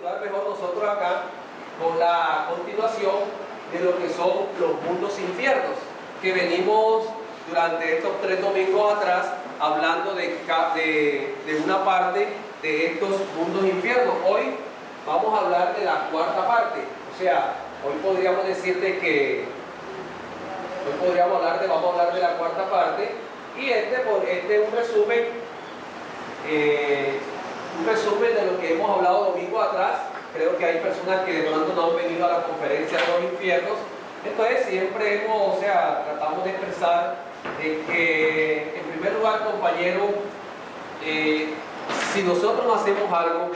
continuar mejor nosotros acá con la continuación de lo que son los mundos infiernos, que venimos durante estos 3 domingos atrás hablando de una parte de estos mundos infiernos. Hoy vamos a hablar de la cuarta parte, o sea, hoy podríamos decirte que vamos a hablar de la cuarta parte, y este es un resumen de lo que hemos hablado domingos atrás. Creo que hay personas que de pronto no han venido a la conferencia de los infiernos, entonces siempre tratamos de expresar que, en primer lugar, compañero, si nosotros no hacemos algo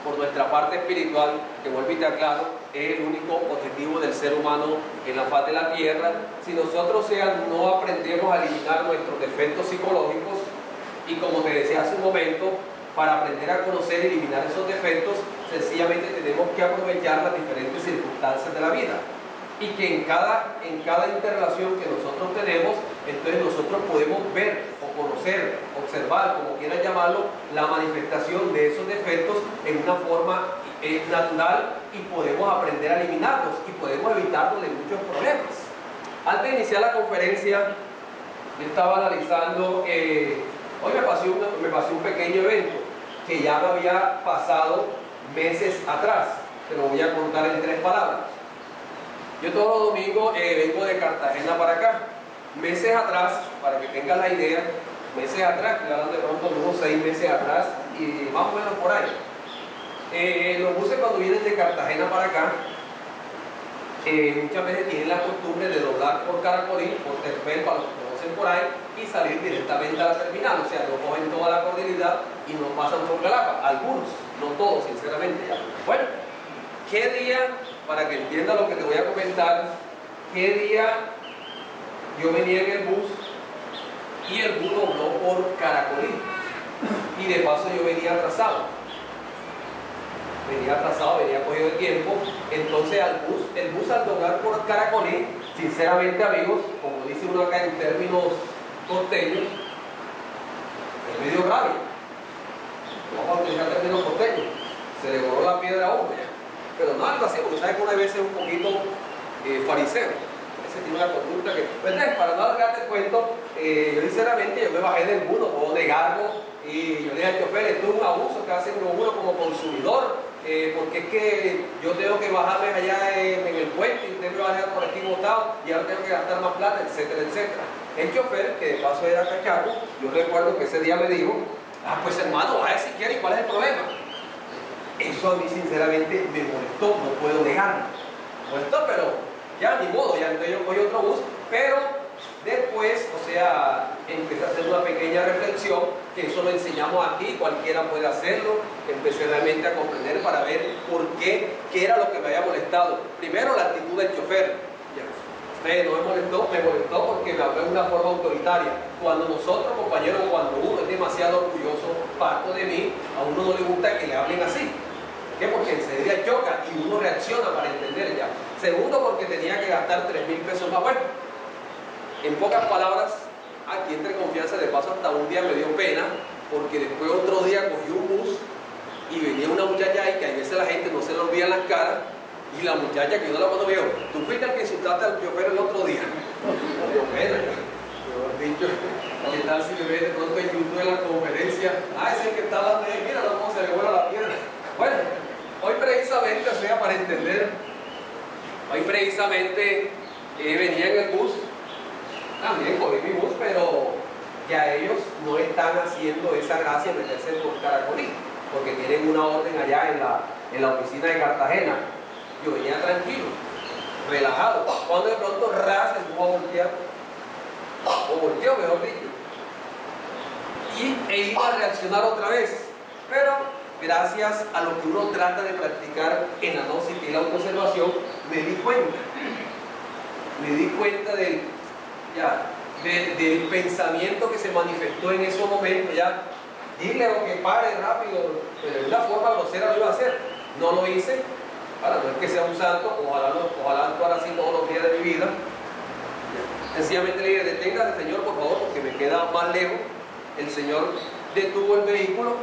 por nuestra parte espiritual, que vuelvo y te aclaro, es el único objetivo del ser humano en la faz de la tierra. Si nosotros no aprendemos a eliminar nuestros defectos psicológicos, y como te decía hace un momento, para aprender a conocer y eliminar esos defectos, sencillamente tenemos que aprovechar las diferentes circunstancias de la vida, y que en cada interrelación que nosotros tenemos, entonces nosotros podemos ver o conocer, observar, como quieran llamarlo, la manifestación de esos defectos en una forma natural, y podemos aprender a eliminarlos y podemos evitarnos de muchos problemas. Antes de iniciar la conferencia, yo estaba analizando, hoy me pasó un pequeño evento que ya me había pasado meses atrás. Te lo voy a contar en 3 palabras. Yo todos los domingos vengo de Cartagena para acá. Meses atrás, para que tengas la idea, meses atrás, estoy hablando de pronto unos 6 meses atrás, y más o menos por ahí. Los buses, cuando vienen de Cartagena para acá, muchas veces tienen la costumbre de doblar por Caracolí, por Terpel, para los que conocen por ahí, y salir directamente a la terminal. O sea, no cogen toda la cordialidad y no pasan por Galapa. Algunos, no todos, sinceramente. Bueno, ¿qué día, para que entiendas lo que te voy a comentar, qué día yo venía en el bus y el bus dobló por Caracolí, y de paso yo venía atrasado, venía cogido de tiempo? Entonces el bus al doblar por Caracolí, sinceramente, amigos, como dice uno acá en términos costeños, es medio grave. Vamos a utilizar términos costeños, se le voló la piedra a uno ya. Pero no algo así, porque sabes que una vez es un poquito fariseo, ese tiene una conducta que, pues, para no alargarte el cuento, yo sinceramente me bajé del bus, no puedo negarlo, y yo le dije al chofer: esto es un abuso que hacen uno como consumidor, porque es que yo tengo que bajarme allá en el puente, y usted me va a dejar por aquí botado, y ahora tengo que gastar más plata, etcétera, etcétera. El chofer, que de paso era cachaco, yo recuerdo que ese día me dijo: pues hermano, vaya si quiere, ¿y cuál es el problema? Eso a mí sinceramente me molestó, no puedo negarlo. Me molestó, pero ya ni modo, ya entonces yo cogí otro bus. Pero después, empecé a hacer una pequeña reflexión, que eso lo enseñamos aquí, cualquiera puede hacerlo. Empecé realmente a comprender para ver por qué era lo que me había molestado. Primero, la actitud del chofer. No me molestó porque me habló de una forma autoritaria. Cuando nosotros, compañeros, cuando uno es demasiado orgulloso, parto de mí, a uno no le gusta que le hablen así. ¿Por qué? Porque enseguida choca y uno reacciona para entender ya. Segundo, porque tenía que gastar 3.000 pesos más. Bueno, en pocas palabras, aquí entre confianza, de paso hasta un día me dio pena, porque después otro día cogí un bus y venía una muchacha ahí, que a veces la gente no se le olvida las caras, y la muchacha, que yo no la conozco, me dijo: tú fuiste el que insultaste al chofer el otro día. Me dio pena, dicho, ¿qué tal si me ve de pronto en YouTube en la conferencia? Ese es el que está hablando de él, mira cómo se le vuela la pierna. Bueno, hoy precisamente, para entender, hoy precisamente venía en el bus, también cogí mi bus, pero ya ellos no están haciendo esa gracia de meterse por Caracolí, porque tienen una orden allá en la oficina de Cartagena. Yo venía tranquilo, relajado, cuando de pronto ras el bus volteó, mejor dicho, e iba a reaccionar otra vez. Pero gracias a lo que uno trata de practicar en la gnosis y la autoobservación, me di cuenta del pensamiento que se manifestó en ese momento. Ya dile o que pare rápido, pero de una forma grosera lo iba a hacer. No lo hice. Ahora, no es que sea un santo, ojalá actuar así todos los días de mi vida. Sencillamente le dije: deténgase, señor, por favor, porque me queda más lejos. El señor detuvo el vehículo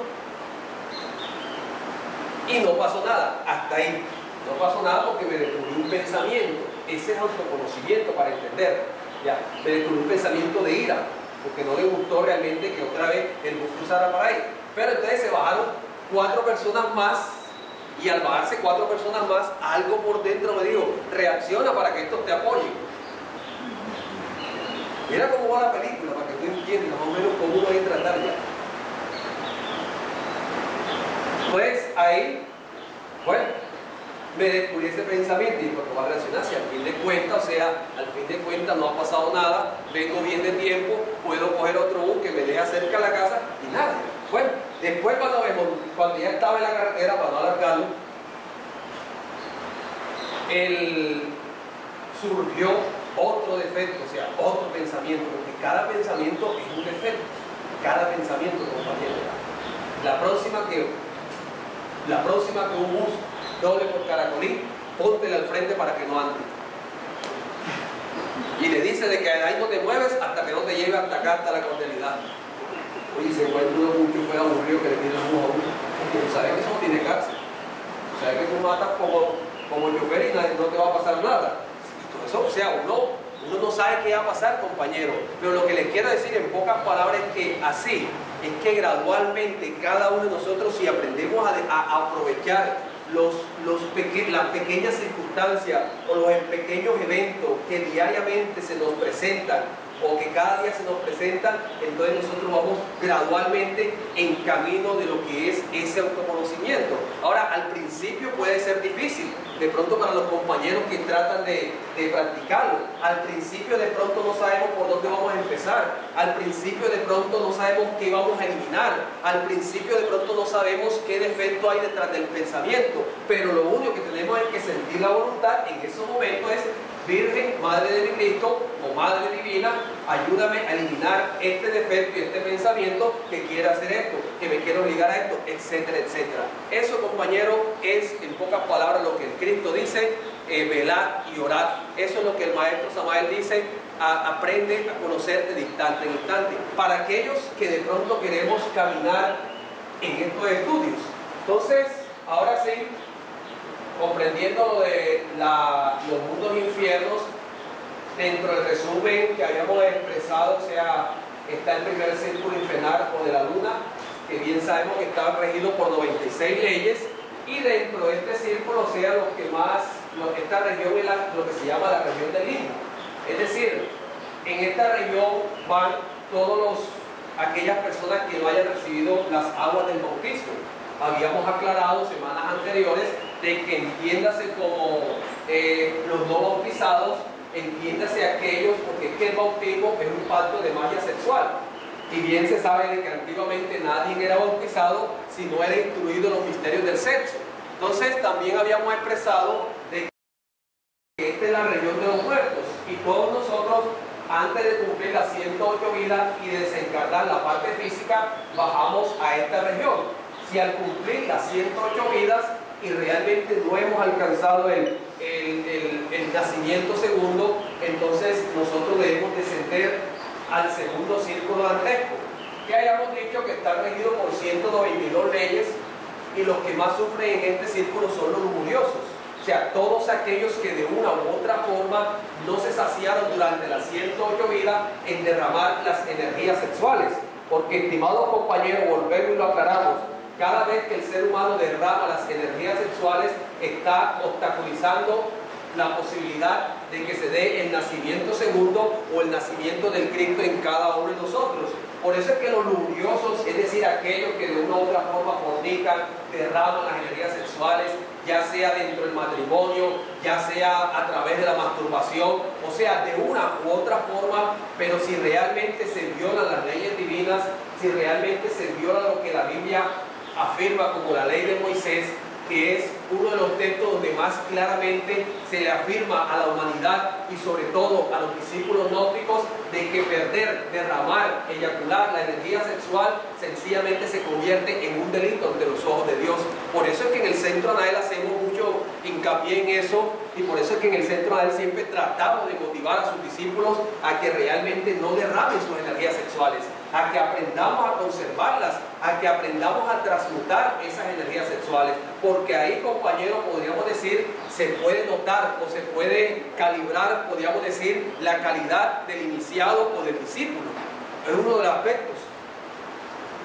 Y no pasó nada, hasta ahí. No pasó nada porque me descubrí un pensamiento. Ese es autoconocimiento para entender. Ya, me descubrí un pensamiento de ira, porque no le gustó realmente que otra vez el bus cruzara para ahí. Pero entonces se bajaron 4 personas más, y al bajarse 4 personas más, algo por dentro me dijo, reacciona para que estos te apoyen. Mira cómo va la película, para que tú entiendas más o menos cómo uno entra a tratar ya. Pues ahí, bueno, me descubrí ese pensamiento y cuando va a reaccionar, si al fin de cuentas, no ha pasado nada, vengo bien de tiempo, puedo coger otro bus que me deje cerca de la casa y nada. Bueno, después cuando ya estaba en la carretera, para no alargarlo, surgió otro defecto, o sea, otro pensamiento, porque cada pensamiento es un defecto, cada pensamiento, compañero. La próxima que un bus doble por Caracolí, póntele al frente para que no ande. Y le dice de que ahí no te mueves hasta que no te lleve hasta acá, hasta la cordialidad. Oye, se encuentra uno con un chofer aburrido que le tiene un bus a uno. Tú sabes que eso no tiene cárcel. Tú sabes que tú matas como el chofer y no te va a pasar nada. Y todo eso, o sea, uno no sabe qué va a pasar, compañero. Pero lo que les quiero decir en pocas palabras es que así, es que gradualmente cada uno de nosotros, si aprendemos a aprovechar las pequeñas circunstancias o los pequeños eventos que diariamente se nos presentan o que cada día se nos presentan, entonces nosotros vamos gradualmente en camino de lo que es ese autoconocimiento. Ahora, al principio puede ser difícil, de pronto para los compañeros que tratan de practicarlo. Al principio de pronto no sabemos por dónde vamos a empezar, al principio de pronto no sabemos qué vamos a eliminar, al principio de pronto no sabemos qué defecto hay detrás del pensamiento, pero lo único que tenemos es que sentir la voluntad en esos momentos es: Virgen, Madre de mi Cristo o Madre Divina, ayúdame a eliminar este defecto y este pensamiento que quiere hacer esto, que me quiere obligar a esto, etcétera, etcétera. Eso, compañero, es en pocas palabras lo que el Cristo dice: velad y orad. Eso es lo que el Maestro Samael dice: aprende a conocerte de instante en instante. Para aquellos que de pronto queremos caminar en estos estudios. Entonces, ahora sí, comprendiendo lo de los mundos infiernos, dentro del resumen que habíamos expresado, o sea, está el primer círculo infernal o de la luna, que bien sabemos que estaba regido por 96 leyes, y dentro de este círculo, o sea, esta región es lo que se llama la región del limbo. Es decir, en esta región van aquellas personas que no hayan recibido las aguas del bautismo. Habíamos aclarado semanas anteriores de que entiéndase como los no bautizados, entiéndase aquellos, porque es que el bautismo es un pacto de magia sexual. Y bien se sabe de que antiguamente nadie era bautizado si no era instruido en los misterios del sexo. Entonces también habíamos expresado de que esta es la región de los muertos, y todos nosotros, antes de cumplir las 108 vidas y de desencarnar la parte física, bajamos a esta región. Si al cumplir las 108 vidas y realmente no hemos alcanzado el nacimiento segundo, entonces nosotros debemos descender al segundo círculo dantesco, que hayamos dicho que está regido por 192 leyes, y los que más sufren en este círculo son los lujuriosos. O sea, todos aquellos que de una u otra forma no se saciaron durante las 108 vidas en derramar las energías sexuales. Porque, estimados compañeros, volvemos y lo aclaramos, cada vez que el ser humano derrama las energías sexuales, está obstaculizando la posibilidad de que se dé el nacimiento segundo o el nacimiento del Cristo en cada uno de nosotros. Por eso es que los lujuriosos, es decir, aquellos que de una u otra forma fornican, derraman las energías sexuales, ya sea dentro del matrimonio, ya sea a través de la masturbación, o sea, de una u otra forma, pero si realmente se violan las leyes divinas, si realmente se viola lo que la Biblia afirma como la ley de Moisés, que es uno de los textos donde más claramente se le afirma a la humanidad y sobre todo a los discípulos gnósticos de que perder, derramar, eyacular la energía sexual sencillamente se convierte en un delito ante los ojos de Dios. Por eso es que en el Centro Anael hacemos mucho hincapié en eso, y por eso es que en el Centro Anael siempre tratamos de motivar a sus discípulos a que realmente no derramen sus energías sexuales. a que aprendamos a conservarlas, a que aprendamos a transmutar esas energías sexuales, porque ahí, compañeros, podríamos decir, se puede notar o se puede calibrar, podríamos decir, la calidad del iniciado o del discípulo. Es uno de los aspectos.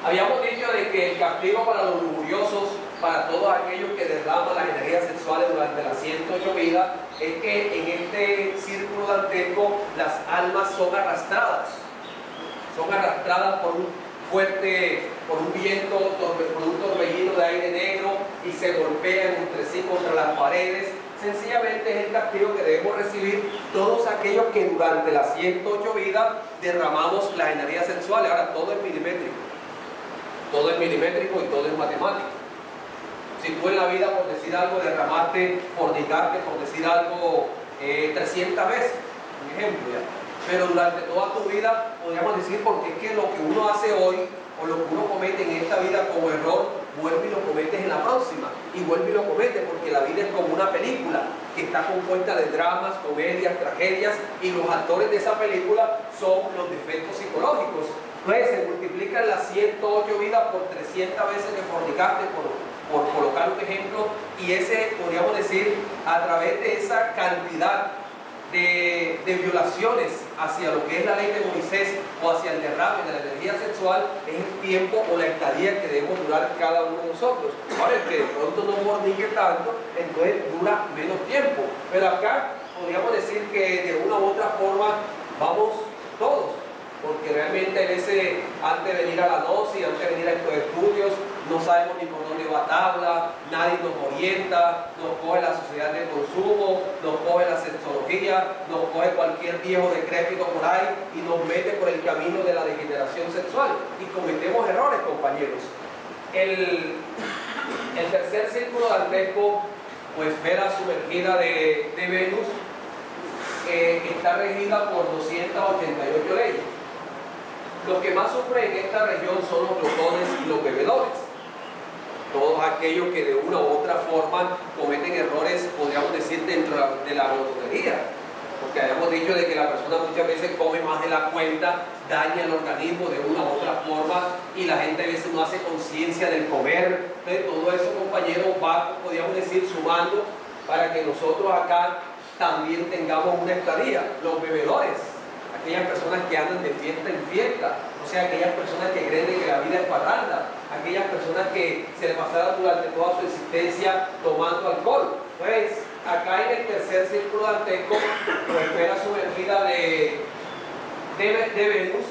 Habíamos dicho de que el castigo para los lujuriosos, para todos aquellos que derraman las energías sexuales durante las 108 vidas, es que en este círculo dantesco las almas son arrastradas por un fuerte, por un viento, por un torbellino de aire negro y se golpean entre sí contra las paredes. Sencillamente es el castigo que debemos recibir todos aquellos que durante las 108 vidas derramamos las energías sexuales. Ahora todo es milimétrico y todo es matemático. Si tú en la vida, por decir algo, derramaste, fornicaste, por decir algo, 300 veces, un ejemplo ya, pero durante toda tu vida, podríamos decir, porque es que lo que uno hace hoy, o lo que uno comete en esta vida como error, vuelve y lo cometes en la próxima, y vuelve y lo cometes, porque la vida es como una película, que está compuesta de dramas, comedias, tragedias, y los actores de esa película son los defectos psicológicos. Entonces se multiplican las 108 vidas por 300 veces que fornicaste, por colocar un ejemplo, y ese, podríamos decir, a través de esa cantidad de violaciones hacia lo que es la ley de Moisés o hacia el derrame de la energía sexual, es el tiempo o la estadía que debemos durar cada uno de nosotros. Ahora, el que de pronto no fornique tanto, entonces dura menos tiempo, pero acá podríamos decir que de una u otra forma vamos todos, porque realmente a veces antes de venir a la dosis, antes de venir a estos estudios, no sabemos ni por dónde va tabla, nadie nos orienta, nos coge la sociedad de consumo, nos coge la sexología, nos coge cualquier viejo decrépito por ahí y nos mete por el camino de la degeneración sexual y cometemos errores, compañeros. El tercer círculo dantesco o esfera sumergida de Venus está regida por 288 leyes. Los que más sufren en esta región son los glotones y los bebedores. Todos aquellos que de una u otra forma cometen errores, podríamos decir, dentro de la glotonería. Porque habíamos dicho de que la persona muchas veces come más de la cuenta, daña el organismo de una u otra forma y la gente a veces no hace conciencia del comer. Entonces todo eso, compañeros, va, podríamos decir, sumando para que nosotros acá también tengamos una estadía. Los bebedores, aquellas personas que andan de fiesta en fiesta, o sea, aquellas personas que creen que la vida es parranda, aquellas personas que se le pasaron durante toda su existencia tomando alcohol. Entonces, acá en el tercer círculo dantesco, o esfera sumergida de Venus,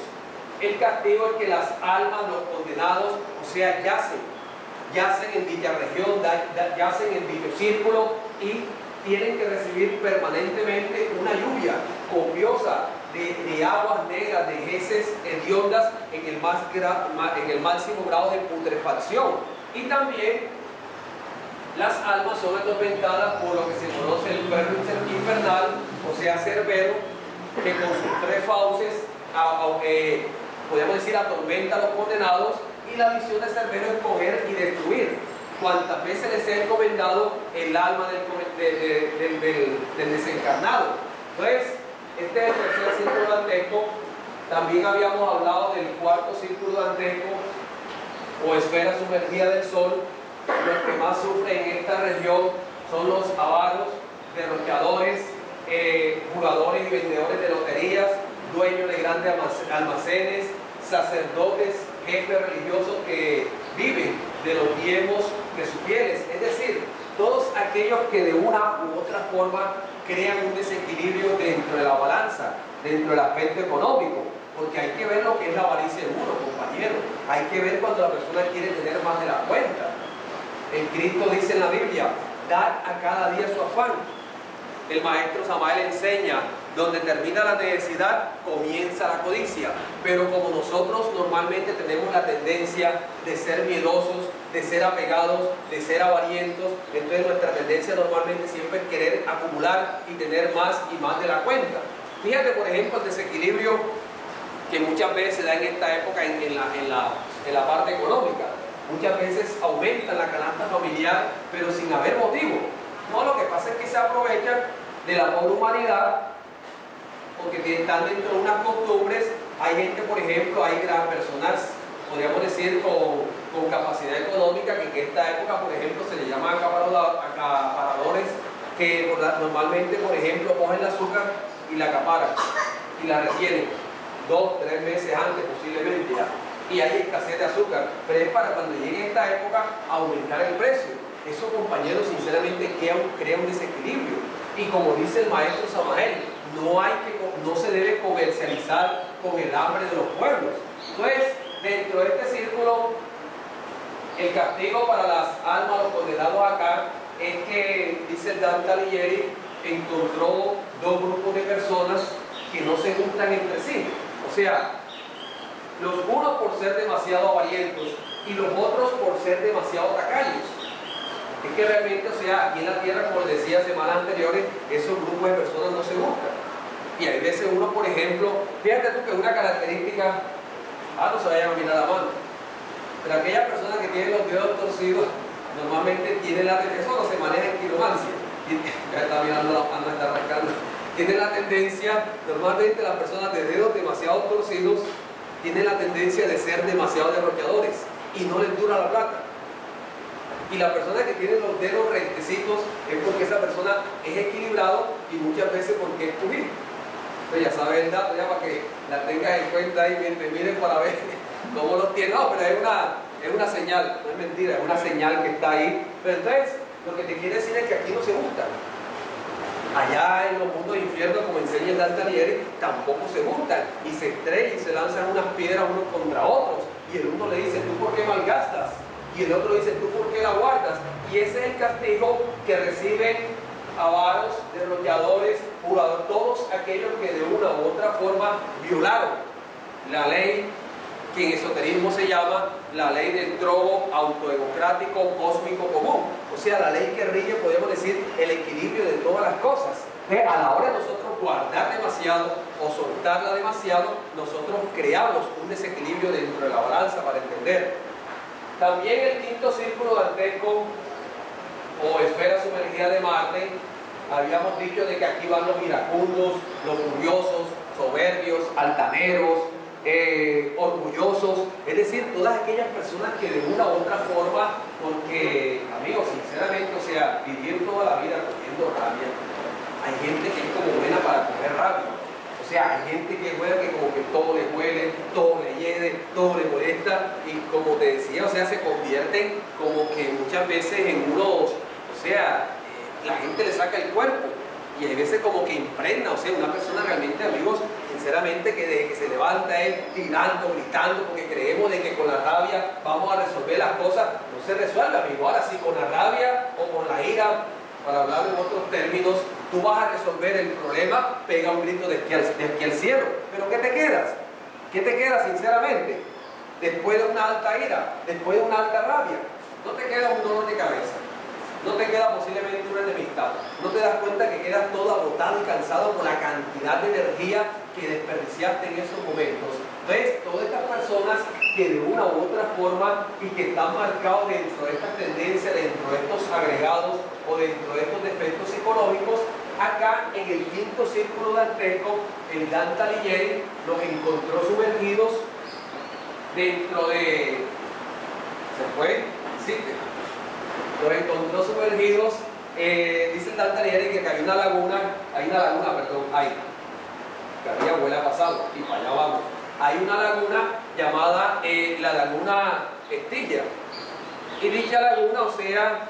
el castigo es que las almas, los condenados, o sea, yacen en dicha región, yacen en dicho círculo y tienen que recibir permanentemente una lluvia copiosa de aguas negras, de heces hediondas en el máximo grado de putrefacción. Y también las almas son atormentadas por lo que se conoce el perro infernal, o sea, Cerbero, que con sus tres fauces, podríamos decir, atormenta a los condenados, y la visión de Cerbero es coger y destruir cuantas veces les sea encomendado el alma del desencarnado. Entonces, este es el tercer círculo dantesco. También habíamos hablado del cuarto círculo dantesco o esfera sumergida del sol. Los que más sufren en esta región son los avaros, derrochadores, jugadores y vendedores de loterías, dueños de grandes almacenes, sacerdotes, jefes religiosos que viven de los diezmos de sus fieles. Es decir, todos aquellos que de una u otra forma crean un desequilibrio dentro de la balanza, dentro del aspecto económico, porque hay que ver lo que es la avaricia de uno, compañero. Hay que ver cuando la persona quiere tener más de la cuenta. El Cristo dice en la Biblia, dar a cada día su afán. El maestro Samael enseña, donde termina la necesidad, comienza la codicia. Pero como nosotros normalmente tenemos la tendencia de ser miedosos, de ser apegados, de ser avarientos, entonces nuestra tendencia normalmente siempre es querer acumular y tener más y más de la cuenta. Fíjate, por ejemplo, el desequilibrio que muchas veces se da en esta época en la parte económica. Muchas veces aumentan la canasta familiar, pero sin haber motivo. No, lo que pasa es que se aprovechan de la pobre humanidad porque están dentro de unas costumbres Hay gente, por ejemplo, hay gran personas, podríamos decir, con capacidad económica, que en esta época, por ejemplo, se le llama acaparadores, que normalmente, por ejemplo, cogen el azúcar y la acaparan y la retienen 2, 3 meses antes posiblemente ya. Y hay escasez de azúcar, pero es para cuando llegue esta época aumentar el precio. Eso, compañeros, sinceramente crea un desequilibrio. Y como dice el maestro Samael, no se debe comercializar con el hambre de los pueblos. Entonces, dentro de este círculo, el castigo para las almas, los condenados acá, es que, dice el Dante Alighieri, encontró dos grupos de personas que no se gustan entre sí. O sea, los unos por ser demasiado avarientos y los otros por ser demasiado tacaños. Es que realmente, o sea, aquí en la tierra, como les decía semanas anteriores, esos grupos de personas no se buscan. Y hay veces uno, por ejemplo, fíjate tú que una característica, no se vaya a mirar la mano, pero aquella persona que tiene los dedos torcidos, normalmente tiene eso no se maneja en quiromancia. Ya está mirando la mano, está arrancando. Tiene la tendencia, normalmente las personas de dedos demasiado torcidos, tienen la tendencia de ser demasiado derrochadores y no les dura la plata. Y la persona que tiene los dedos rectecitos es porque esa persona es equilibrado y muchas veces porque es pulir. Entonces ya sabes el dato, ya para que la tengas en cuenta y miren para ver cómo los tiene. No, pero es una señal, no es mentira, es una señal que está ahí. Pero entonces, lo que te quiere decir es que aquí no se gustan. Allá en los mundos de infierno, como enseña el Dante Alighieri, tampoco se gustan y se estrellan y se lanzan unas piedras unos contra otros. Y el uno le dice, ¿tú por qué malgastas? Y el otro dice, ¿tú por qué la guardas? Y ese es el castigo que reciben avaros, derrochadores, jugadores, todos aquellos que de una u otra forma violaron la ley que en esoterismo se llama la ley del trogo autodemocrático cósmico común. O sea, la ley que rige, podemos decir, el equilibrio de todas las cosas. A la hora de nosotros guardar demasiado o soltarla demasiado, nosotros creamos un desequilibrio dentro de la balanza para entender. También el quinto círculo dantesco o esfera sumergida de Marte, habíamos dicho de que aquí van los iracundos, los furiosos, soberbios, altaneros, orgullosos, es decir, todas aquellas personas que de una u otra forma, porque, amigos, sinceramente, o sea, vivir toda la vida cogiendo rabia, hay gente que es como buena para coger rabia, o sea, hay gente que es buena que como que todo le huele, todo le hiede, todo le molesta, y como te decía, o sea, se convierten como que muchas veces en unos, o sea, la gente le saca el cuerpo, y hay veces como que impregna, o sea, una persona realmente, amigos, sinceramente, que desde que se levanta es tirando, gritando, porque creemos de que con la rabia vamos a resolver las cosas, no se resuelve, amigo. Ahora, si con la rabia o con la ira, para hablar en otros términos, tú vas a resolver el problema, pega un grito de aquí al cielo. Pero ¿qué te quedas? ¿Qué te queda, sinceramente? Después de una alta ira, después de una alta rabia, no te queda un dolor de cabeza. No te queda posiblemente una enemistad. No te das cuenta que quedas todo agotado y cansado por la cantidad de energía que desperdiciaste en esos momentos. Entonces, todas estas personas que de una u otra forma y que están marcados dentro de esta tendencia, dentro de estos agregados o dentro de estos defectos psicológicos, acá en el quinto círculo dantesco, el Dante Alighieri los encontró sumergidos dentro de... ¿Se fue? Sí. Los encontró sumergidos, dice el Dante Alighieri que había una laguna, que había huele pasado, y para allá vamos. Hay una laguna llamada la laguna Estigia, y dicha laguna, o sea,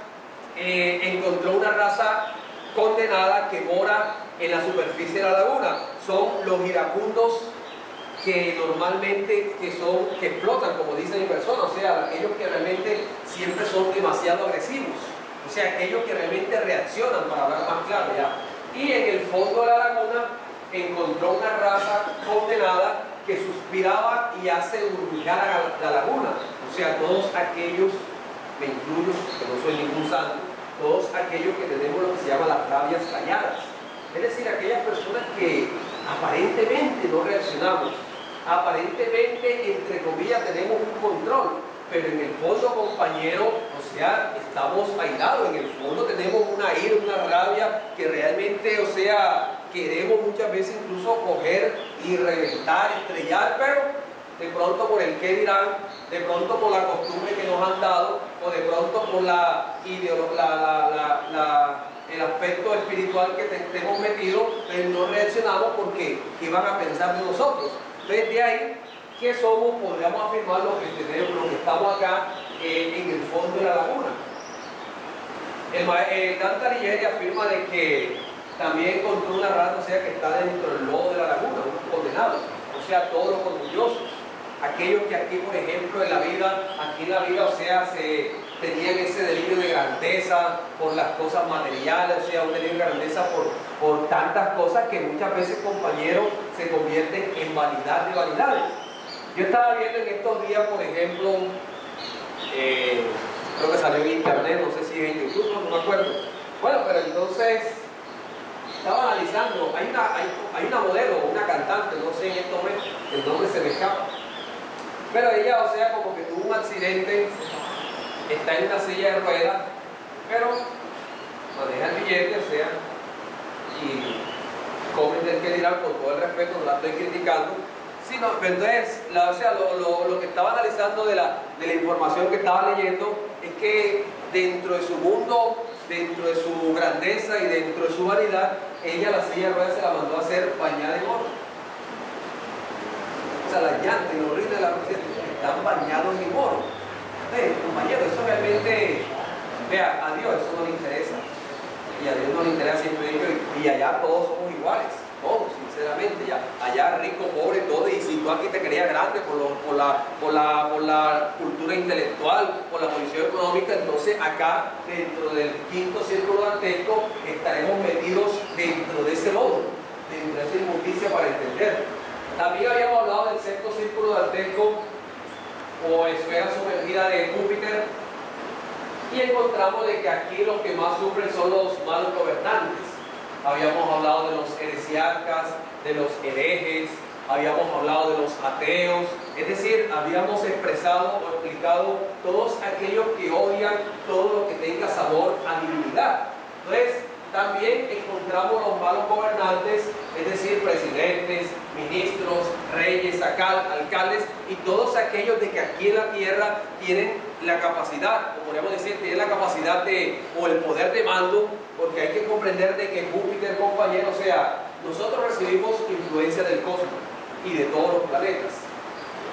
encontró una raza condenada que mora en la superficie de la laguna. Son los iracundos que normalmente que explotan, como dicen en persona, o sea, aquellos que realmente siempre son demasiado agresivos, o sea, aquellos que realmente reaccionan, para hablar más claro ya. Y en el fondo de la laguna encontró una raza condenada que suspiraba y hace burbujear a la laguna, o sea, todos aquellos, me incluyo, que no soy ningún santo, todos aquellos que tenemos lo que se llama las rabias calladas, es decir, aquellas personas que aparentemente no reaccionamos, aparentemente, entre comillas, tenemos un control, pero en el fondo, compañero, o sea, estamos aislados, en el fondo tenemos una ira, una rabia que realmente, o sea, queremos muchas veces incluso coger y reventar, estrellar, pero de pronto por el qué dirán, de pronto por la costumbre que nos han dado, o de pronto por el aspecto espiritual que tenemos metido, pues no reaccionamos porque ¿qué van a pensar de nosotros? Entonces de ahí, ¿qué somos? Podríamos afirmar lo que tenemos, lo que estamos acá en el fondo de la laguna. El Dante Alighieri afirma de que también encontró una rata, o sea, que está dentro del lodo de la laguna, unos condenados, o sea, todos los orgullosos, aquellos que aquí, por ejemplo, en la vida, o sea, tenían ese delirio de grandeza por las cosas materiales, o sea, un delirio de grandeza por tantas cosas que muchas veces, compañeros, se convierten en vanidad de vanidades. Yo estaba viendo en estos días, por ejemplo, creo que salió en internet, no sé si en YouTube, no me acuerdo. Bueno, pero entonces estaba analizando, hay una modelo, una cantante, no sé en este momento, el nombre se me escapa, pero ella, o sea, como que tuvo un accidente, está en una silla de ruedas, pero maneja el billete, o sea, y comenten que dirán, con todo el respeto, no la estoy criticando, sino, pero entonces, o sea, lo que estaba analizando de la información que estaba leyendo es que dentro de su mundo, dentro de su grandeza y dentro de su vanidad, ella la silla de ruedas se la mandó a hacer bañada en oro. O sea, las llantas y los rines de la rueda están bañados en oro. Compañero, eso realmente, vea, a Dios eso no le interesa. Y a Dios no le interesa, siempre digo, y allá todos somos iguales. Todos, sinceramente, ya, allá rico, pobre, todo, y si tú aquí te creías grande por la cultura intelectual, por la posición económica, entonces acá, dentro del quinto círculo dantesco, estaremos metidos dentro de ese lodo, dentro de esa inmundicia para entender. También habíamos hablado del sexto círculo dantesco, o esfera sumergida de Júpiter, y encontramos de que aquí los que más sufren son los malos gobernantes. Habíamos hablado de los heresiarcas, de los herejes, habíamos hablado de los ateos, es decir, habíamos expresado o explicado todos aquellos que odian todo lo que tenga sabor a divinidad. Entonces, también encontramos los malos gobernantes, es decir, presidentes, ministros, reyes, alcaldes y todos aquellos de que aquí en la tierra tienen la capacidad, o podríamos decir, tienen la capacidad o el poder de mando, porque hay que comprender de que Júpiter, compañero, o sea, nosotros recibimos influencia del cosmos y de todos los planetas.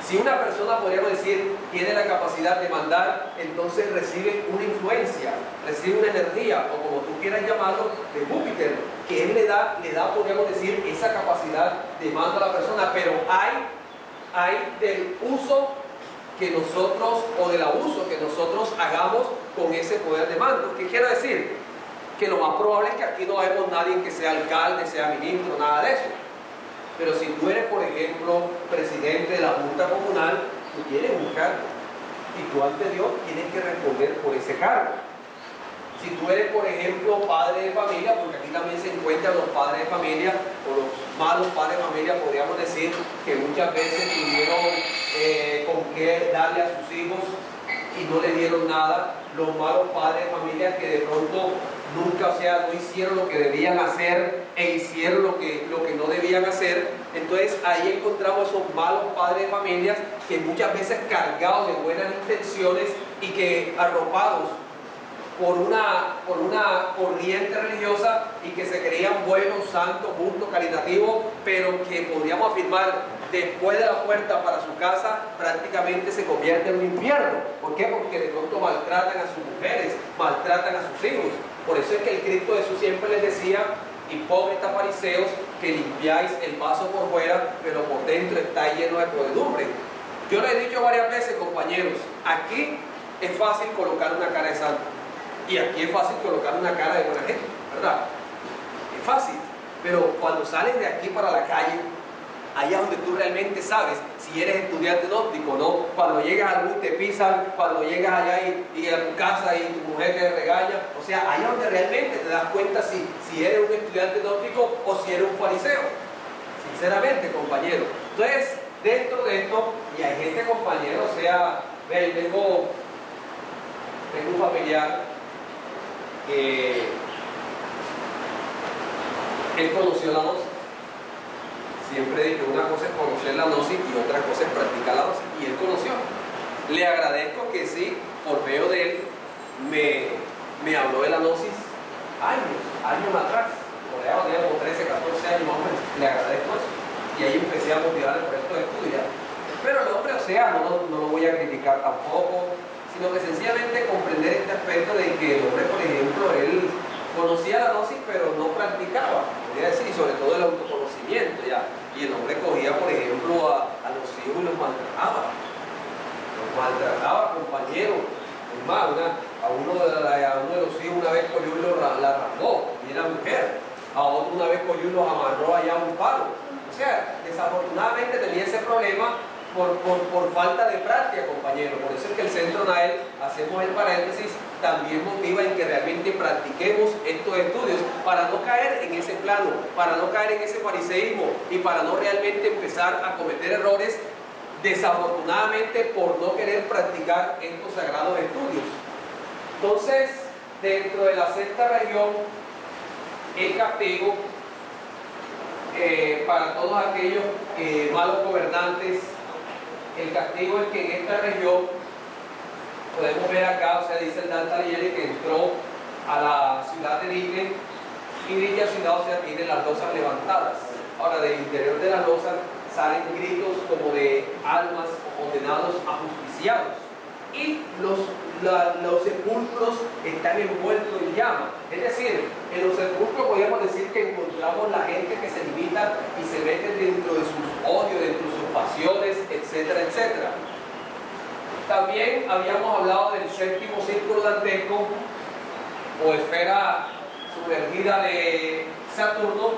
Si una persona, podríamos decir, tiene la capacidad de mandar, entonces recibe una influencia, recibe una energía, o como tú quieras llamarlo, de Júpiter, que él le da, podríamos decir, esa capacidad de mando a la persona, pero hay del uso que nosotros, o del abuso que nosotros hagamos con ese poder de mando. ¿Qué quiero decir? Que lo más probable es que aquí no vemos nadie que sea alcalde, sea ministro, nada de eso. Pero si tú eres, por ejemplo, presidente de la Junta Comunal, tú tienes un cargo. Y tú ante Dios tienes que responder por ese cargo. Si tú eres, por ejemplo, padre de familia, porque aquí también se encuentran los padres de familia, o los malos padres de familia, podríamos decir, que muchas veces tuvieron con qué darle a sus hijos y no le dieron nada. Los malos padres de familia que de pronto nunca, o sea, no hicieron lo que debían hacer e hicieron lo que no debían hacer. Entonces ahí encontramos esos malos padres de familias que muchas veces cargados de buenas intenciones y que arropados por una corriente religiosa y que se creían buenos, santos, justos, caritativos, pero que podríamos afirmar después de la puerta para su casa prácticamente se convierte en un infierno. ¿Por qué? Porque de pronto maltratan a sus mujeres, maltratan a sus hijos. Por eso es que el Cristo Jesús siempre les decía: hipócritas fariseos, que limpiáis el vaso por fuera, pero por dentro está lleno de podredumbre. Yo les he dicho varias veces, compañeros, aquí es fácil colocar una cara de santo y aquí es fácil colocar una cara de buena gente, ¿verdad? Es fácil, pero cuando sales de aquí para la calle, allá donde tú realmente sabes si eres estudiante gnóstico o no, cuando llegas al bus te pisan, cuando llegas allá y a tu casa y tu mujer te regaña, o sea, allá donde realmente te das cuenta si eres un estudiante gnóstico o si eres un fariseo, sinceramente, compañero. Entonces, dentro de esto, y hay gente, compañero, o sea, ve, tengo un familiar que Él conoció la gnosis. Siempre dije que una cosa es conocer la gnosis y otra cosa es practicar la gnosis. Y él conoció. Le agradezco que sí, por medio de él, me habló de la gnosis años atrás. Por allá tenía como 13, 14 años más o menos. Le agradezco eso. Y ahí empecé a motivar el proyecto de estudiar. Pero el hombre, o sea, no lo voy a criticar tampoco, sino que sencillamente comprender este aspecto de que el hombre, por ejemplo, él conocía la gnosis, pero no practicaba, podría decir, y sobre todo el autoconocimiento, ya. Y el hombre cogía, por ejemplo, a los hijos y los maltrataba. Los maltrataba, compañeros. Es más, a uno de los hijos una vez cogió y la arrancó, y era mujer. A otro una vez cogió y los amarró allá a un palo. O sea, desafortunadamente tenía ese problema por falta de práctica, compañero. Por eso es que el Centro NAEL, hacemos el paréntesis, también motiva en que realmente practiquemos estos estudios para no caer en ese plano, para no caer en ese fariseísmo y para no realmente empezar a cometer errores, desafortunadamente por no querer practicar estos sagrados estudios. Entonces, dentro de la sexta región, el castigo para todos aquellos malos gobernantes, el castigo es que en esta región, podemos ver acá, o sea, dice el Dante Alighieri que entró a la ciudad de Digne y dicha ciudad, o sea, tiene las losas levantadas. Ahora, del interior de las losas salen gritos como de almas condenados ajusticiados. Y los sepulcros están envueltos en llama. Es decir, en los sepulcros podemos decir que encontramos la gente que se limita y se mete dentro de sus odios, dentro de sus pasiones, etcétera, etcétera. También habíamos hablado del séptimo círculo dantesco o esfera sumergida de Saturno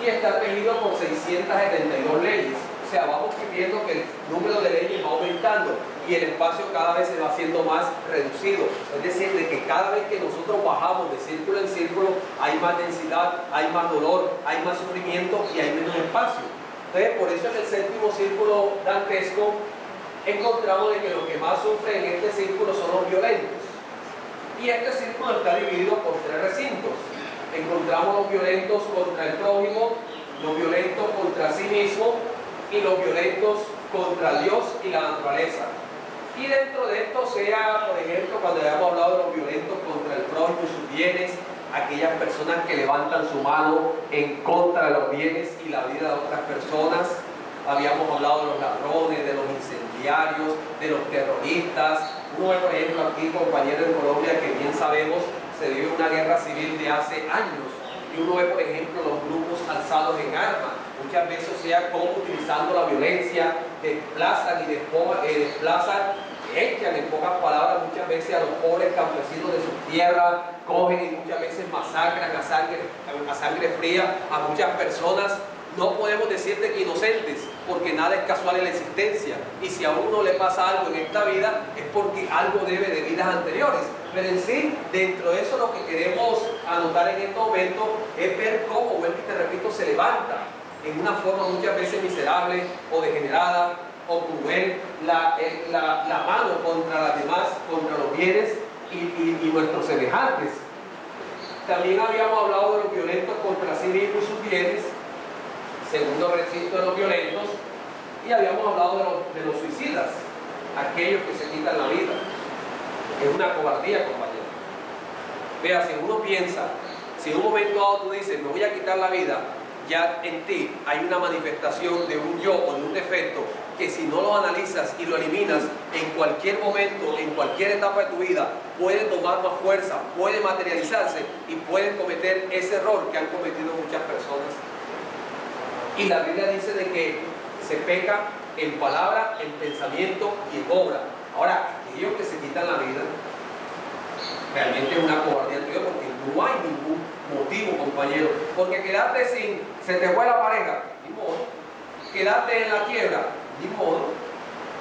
y está regido por 672 leyes. O sea, vamos viendo que el número de leyes va aumentando y el espacio cada vez se va haciendo más reducido. Es decir, de que cada vez que nosotros bajamos de círculo en círculo hay más densidad, hay más dolor, hay más sufrimiento y hay menos espacio. Entonces, por eso en el séptimo círculo dantesco encontramos de que los que más sufren en este círculo son los violentos. Y este círculo está dividido por 3 recintos. Encontramos los violentos contra el prójimo, los violentos contra sí mismo y los violentos contra Dios y la naturaleza. Y dentro de esto sea, por ejemplo, cuando habíamos hablado de los violentos contra el prójimo y sus bienes, aquellas personas que levantan su mano en contra de los bienes y la vida de otras personas. Habíamos hablado de los ladrones, de los incendiarios, de los terroristas. Uno ve, por ejemplo, aquí, compañero, en Colombia, que bien sabemos, se vive una guerra civil de hace años. Y uno ve, por ejemplo, los grupos alzados en armas. Muchas veces, o sea, como utilizando la violencia, desplazan y desplazan, echan en pocas palabras muchas veces a los pobres campesinos de sus tierras, cogen y muchas veces masacran a sangre fría a muchas personas. No podemos decirte que inocentes, porque nada es casual en la existencia. Y si a uno le pasa algo en esta vida, es porque algo debe de vidas anteriores. Pero en sí, dentro de eso, lo que queremos anotar en este momento es ver cómo, vuelvo y te repito, se levanta en una forma muchas veces miserable o degenerada o cruel la mano contra las demás, contra los bienes y nuestros semejantes. También habíamos hablado de los violentos contra sí mismos y sus bienes, segundo recinto de los violentos, y habíamos hablado de los suicidas, aquellos que se quitan la vida. Es una cobardía, compañero. Vea, si uno piensa, si en un momento dado tú dices, me voy a quitar la vida, ya en ti hay una manifestación de un yo o de un defecto que si no lo analizas y lo eliminas en cualquier momento, en cualquier etapa de tu vida, puede tomar más fuerza, puede materializarse y puede cometer ese error que han cometido muchas personas. Y la Biblia dice de que se peca en palabra, en pensamiento y en obra. Ahora, aquellos que se quitan la vida, realmente es una cobardía ante Dios, porque no hay ningún motivo, compañero. Porque quedarte se te fue la pareja, ni modo. Quedarte en la quiebra, ni modo.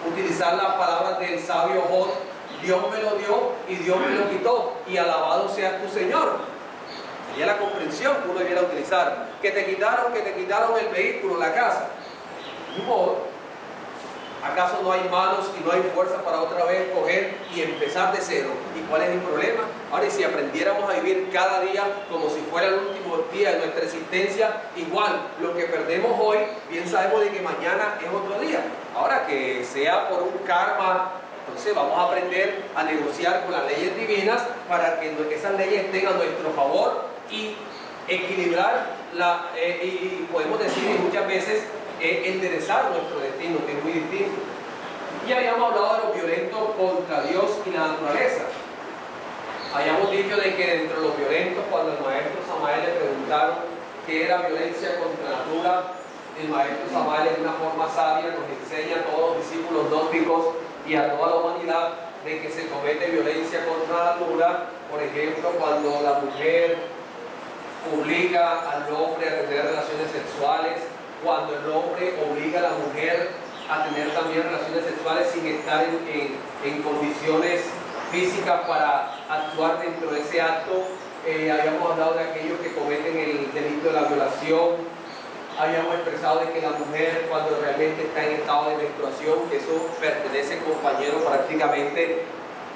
Utilizar las palabras del sabio Job, Dios me lo dio y Dios me lo quitó, y alabado sea tu Señor. Sería la comprensión que uno debiera utilizar. Que te quitaron el vehículo, la casa, ni modo. ¿Acaso no hay manos y no hay fuerza para otra vez coger y empezar de cero? ¿Y cuál es el problema? Ahora, y si aprendiéramos a vivir cada día como si fuera el último día de nuestra existencia, igual lo que perdemos hoy, bien sabemos de que mañana es otro día. Ahora, que sea por un karma, entonces vamos a aprender a negociar con las leyes divinas para que esas leyes estén a nuestro favor y equilibrar y podemos decir muchas veces enderezar nuestro destino, que es muy distinto. Y habíamos hablado de lo violento contra Dios y la naturaleza. Habíamos dicho de que dentro de los violentos, cuando el maestro Samael le preguntaron qué era violencia contra la natura, el maestro Samael de una forma sabia nos enseña a todos los discípulos gnósticos y a toda la humanidad de que se comete violencia contra la natura, por ejemplo, cuando la mujer obliga al hombre a tener relaciones sexuales, cuando el hombre obliga a la mujer a tener también relaciones sexuales sin estar en condiciones físicas para actuar dentro de ese acto. Habíamos hablado de aquellos que cometen el delito de la violación. Habíamos expresado de que la mujer, cuando realmente está en estado de menstruación, que eso pertenece, compañero, prácticamente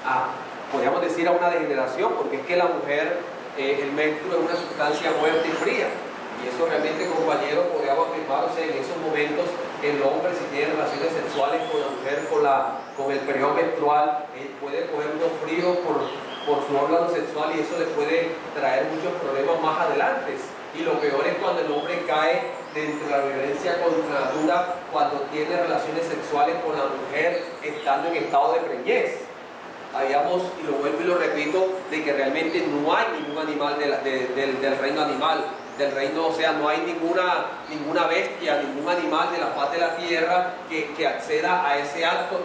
a, podríamos decir, a una degeneración, porque es que la mujer, el menstruo es una sustancia muerta y fría. Y eso realmente, compañero, podríamos afirmar, o sea, en esos momentos el hombre, si tiene relaciones sexuales con la mujer, con el periodo menstrual, puede coger unos fríos por su órgano sexual y eso le puede traer muchos problemas más adelante. Y lo peor es cuando el hombre cae dentro de la violencia contra la natura, cuando tiene relaciones sexuales con la mujer estando en estado de preñez. Habíamos, y lo vuelvo y lo repito, de que realmente no hay ningún animal del reino animal, del reino, o sea, no hay ninguna bestia, ningún animal de la faz de la tierra que acceda a ese acto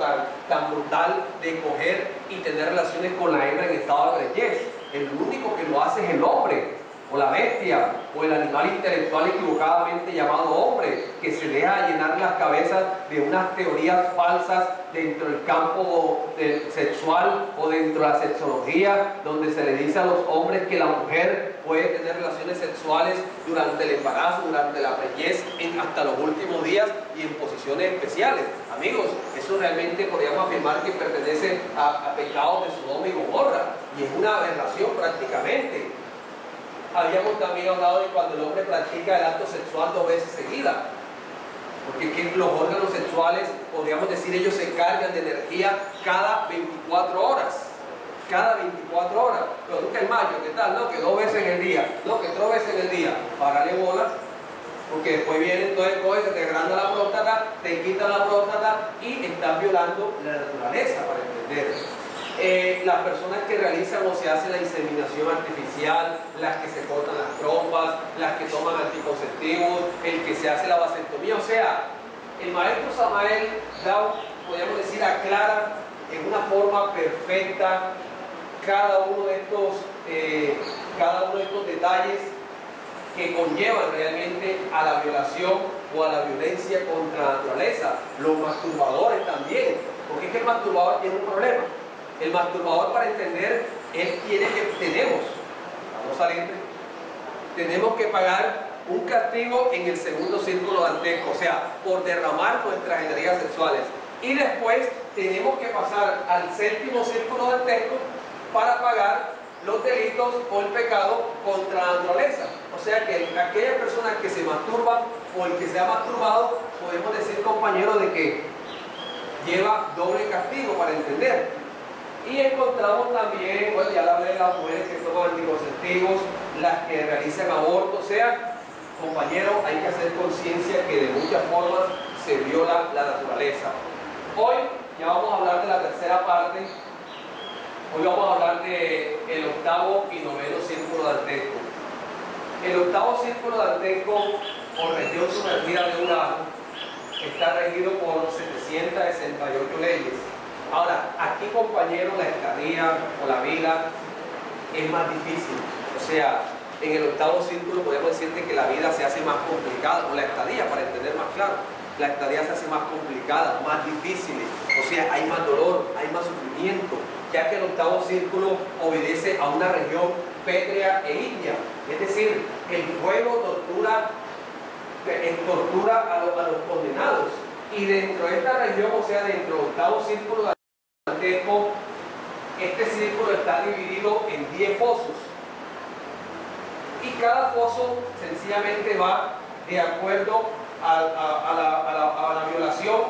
tan brutal de coger y tener relaciones con la hembra en estado de preñez. El único que lo hace es el hombre, o la bestia, o el animal intelectual equivocadamente llamado hombre, que se deja llenar las cabezas de unas teorías falsas dentro del campo sexual o dentro de la sexología, donde se le dice a los hombres que la mujer puede tener relaciones sexuales durante el embarazo, durante la preñez, hasta los últimos días y en posiciones especiales. Amigos, eso realmente podríamos afirmar que pertenece a pecados de Sodoma y Gomorra, y es una aberración prácticamente. Habíamos también hablado de cuando el hombre practica el acto sexual 2 veces seguidas, porque es que los órganos sexuales, podríamos decir, ellos se cargan de energía cada 24 horas. Cada 24 horas. Pero nunca el mayo, ¿qué tal? No, que 2 veces en el día, no, que 3 veces en el día. Párale bola, porque después viene entonces, se te agranda la próstata, te quitan la próstata y estás violando la naturaleza, para entender. Las personas que realizan o se hacen la inseminación artificial, las que se cortan las trompas, las que toman anticonceptivos, el que se hace la vasectomía, o sea, el maestro Samael podríamos decir, aclara en una forma perfecta cada uno de estos detalles que conllevan realmente a la violación o a la violencia contra la naturaleza. Los masturbadores también, porque es que el masturbador tiene un problema. El masturbador, para entender, tenemos que pagar un castigo en el segundo círculo dantesco, o sea, por derramar nuestras energías sexuales. Y después tenemos que pasar al 7º círculo dantesco para pagar los delitos o el pecado contra la naturaleza. O sea que aquellas personas que se masturban o el que se ha masturbado, podemos decir, compañeros, de que lleva doble castigo, para entender. Y encontramos también, bueno, ya hablé de las mujeres que toman anticonceptivos, las que realizan abortos. O sea, compañeros, hay que hacer conciencia que de muchas formas se viola la naturaleza. Hoy ya vamos a hablar de la tercera parte. Hoy vamos a hablar del 8º y 9º círculo dantesco. El 8º círculo dantesco, o región sumergida de Urano, está regido por 768 leyes. Ahora, aquí, compañeros, la estadía o la vida es más difícil. O sea, en el 8º círculo podemos decirte que la vida se hace más complicada, o la estadía, para entender más claro, la estadía se hace más complicada, más difícil. O sea, hay más dolor, hay más sufrimiento, ya que el 8º círculo obedece a una región pétrea e ígnea. Es decir, el fuego tortura a los condenados. Y dentro de esta región, o sea, dentro del octavo círculo de Dantesco, este círculo está dividido en 10 fosos. Y cada foso sencillamente va de acuerdo a la violación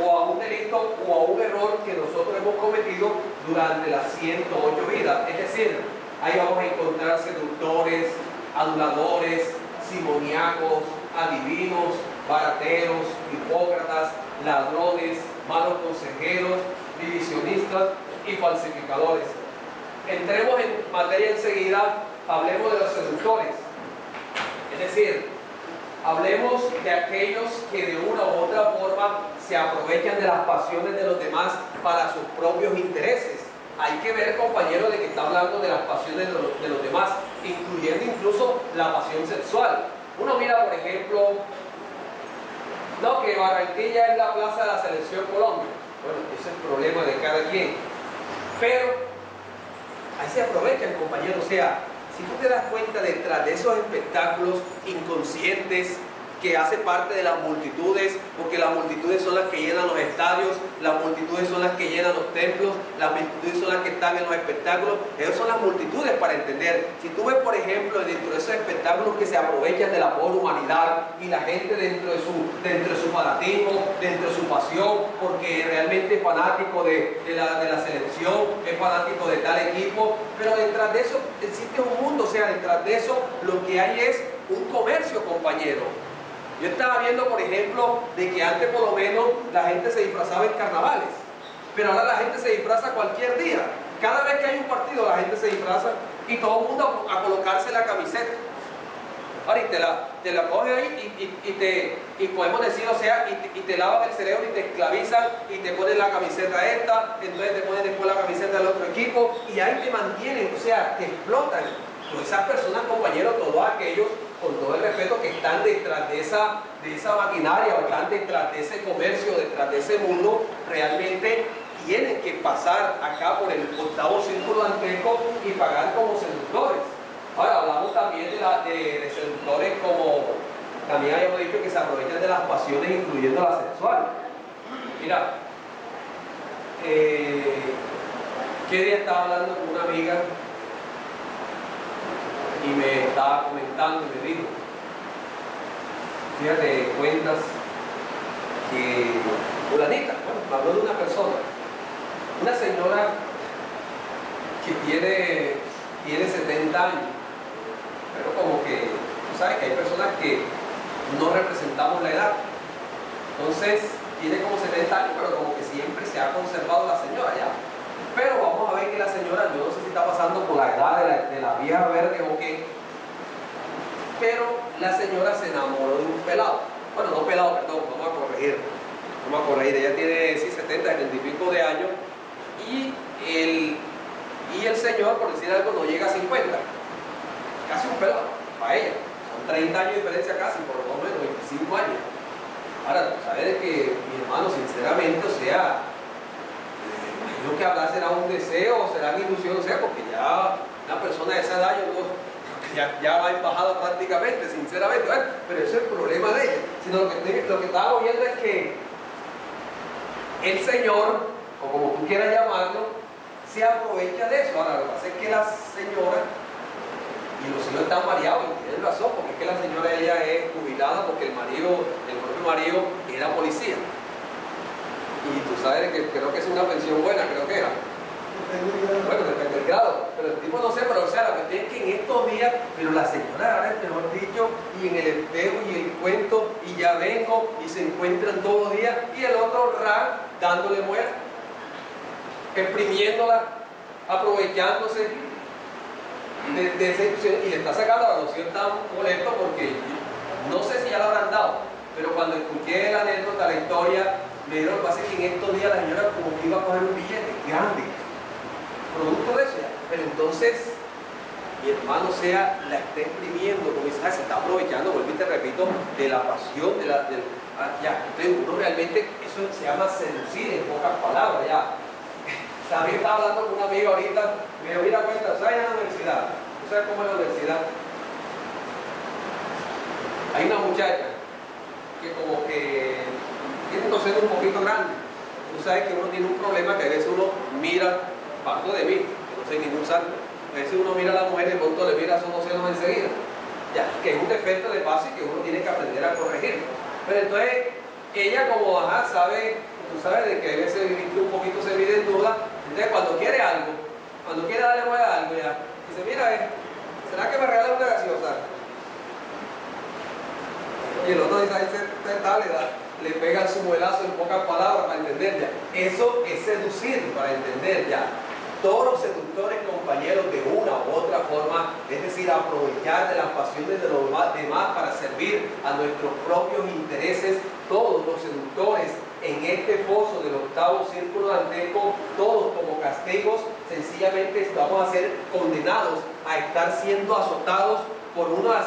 o a un delito o a un error que nosotros hemos cometido durante las 108 vidas. Es decir, ahí vamos a encontrar seductores, aduladores, simoníacos, adivinos, barateros, hipócratas, ladrones, malos consejeros, divisionistas y falsificadores. Entremos en materia enseguida, hablemos de los seductores. Es decir, hablemos de aquellos que de una u otra forma se aprovechan de las pasiones de los demás para sus propios intereses. Hay que ver, compañeros, de que está hablando de las pasiones de los demás, incluyendo incluso la pasión sexual. Uno mira, por ejemplo, no, que Barranquilla es la plaza de la Selección Colombia. Bueno, ese es el problema de cada quien. Pero ahí se aprovechan, compañeros. O sea, si tú te das cuenta, detrás de esos espectáculos inconscientes que hace parte de las multitudes, porque las multitudes son las que llenan los estadios, las multitudes son las que llenan los templos, las multitudes son las que están en los espectáculos. Esas son las multitudes, para entender. Si tú ves, por ejemplo, dentro de esos espectáculos que se aprovechan de la pobre humanidad y la gente dentro de su fanatismo, dentro de su pasión, porque realmente es fanático de la selección, es fanático de tal equipo, pero detrás de eso existe un mundo. O sea, detrás de eso lo que hay es un comercio, compañero. Yo estaba viendo, por ejemplo, de que antes por lo menos la gente se disfrazaba en carnavales, pero ahora la gente se disfraza cualquier día. Cada vez que hay un partido la gente se disfraza y todo el mundo a colocarse la camiseta. Ahora, y te la coges ahí y podemos decir, o sea, y te lavan el cerebro y te esclavizan y te ponen la camiseta esta, entonces te ponen después la camiseta del otro equipo y ahí te mantienen, o sea, te explotan. Todas esas personas, compañeros, todos aquellos, con todo el respeto, que están detrás de esa maquinaria o están detrás de ese comercio, detrás de ese mundo, realmente tienen que pasar acá por el octavo círculo dantesco y pagar como seductores. Ahora, hablamos también de seductores como, también habíamos dicho, que se aprovechan de las pasiones, incluyendo la sexual. Mira, ¿qué día estaba hablando con una amiga? Y me estaba comentando y me dijo, fíjate, cuentas que fulanita, bueno, me habló de una persona, una señora que tiene 70 años, pero como que, tú sabes que hay personas que no representamos la edad, entonces tiene como 70 años, pero como que siempre se ha conservado la señora ya. Pero vamos a ver que la señora, yo no sé si está pasando por la edad de la vieja verde o qué, pero la señora se enamoró de un pelado. Bueno, no pelado, perdón, vamos a corregir. Ella tiene, sí, 70 y pico de años y el señor, por decir algo, no llega a 50. Casi un pelado, para ella. Son 30 años de diferencia casi, por lo menos 25 años. Ahora, tú sabes que, mi hermano, sinceramente, o sea, lo que hablar será un deseo, será una ilusión, o sea, porque ya una persona de esa edad, yo creo que ya va en bajada prácticamente, sinceramente, ¿verdad? Pero ese es el problema de ella. Sino lo que estábamos viendo es que el Señor, o como tú quieras llamarlo, se aprovecha de eso. Ahora, lo que pasa es que la señora y los hijos están mareados, y tienen razón, porque es que la señora, ella es jubilada porque el propio marido era policía. Y tú sabes que creo que es una pensión buena, creo que era. Bueno, depende del grado. Pero el tipo no sé, pero o sea, la cuestión es que en estos días, pero la señora ahora es mejor dicho, y en el espejo y el cuento, y ya vengo, y se encuentran todos los días, y el otro dándole muerte, exprimiéndola, aprovechándose de esa institución, y le está sacando a los hijos tan molestos porque no sé si ya lo habrán dado, pero cuando escuché la anécdota, la historia, me dieron lo que pasa es que en estos días la señora como que iba a coger un billete grande, producto de eso ya. Pero entonces, mi hermano, sea, la está exprimiendo, como dice, se está aprovechando, vuelvo y te repito, de la pasión, entonces uno realmente, eso se llama seducir en pocas palabras, ya. También estaba hablando con una amiga ahorita, me dijo, mira, cuenta, ¿sabes en la universidad? ¿Tú sabes cómo es la universidad? Hay una muchacha que como que tienen los senos un poquito grandes. Tú sabes que uno tiene un problema que a veces uno mira, parto de mí, que no soy ningún santo, a veces uno mira a la mujer y de pronto le mira esos dos senos enseguida. Ya, que es un defecto de base que uno tiene que aprender a corregir. Pero entonces, ella como sabe, tú sabes de que a veces un poquito se mide en duda, entonces cuando quiere algo, cuando quiere darle vuelta a algo ya, dice, mira, ¿será que me regala una gaseosa? Y el otro dice, ahí le pega su muelazo en pocas palabras para entender ya. Eso es seducir para entender ya. Todos los seductores, compañeros, de una u otra forma, es decir, aprovechar de las pasiones de los demás para servir a nuestros propios intereses, todos los seductores en este foso del octavo círculo dantesco, todos como castigos, sencillamente vamos a ser condenados a estar siendo azotados por unos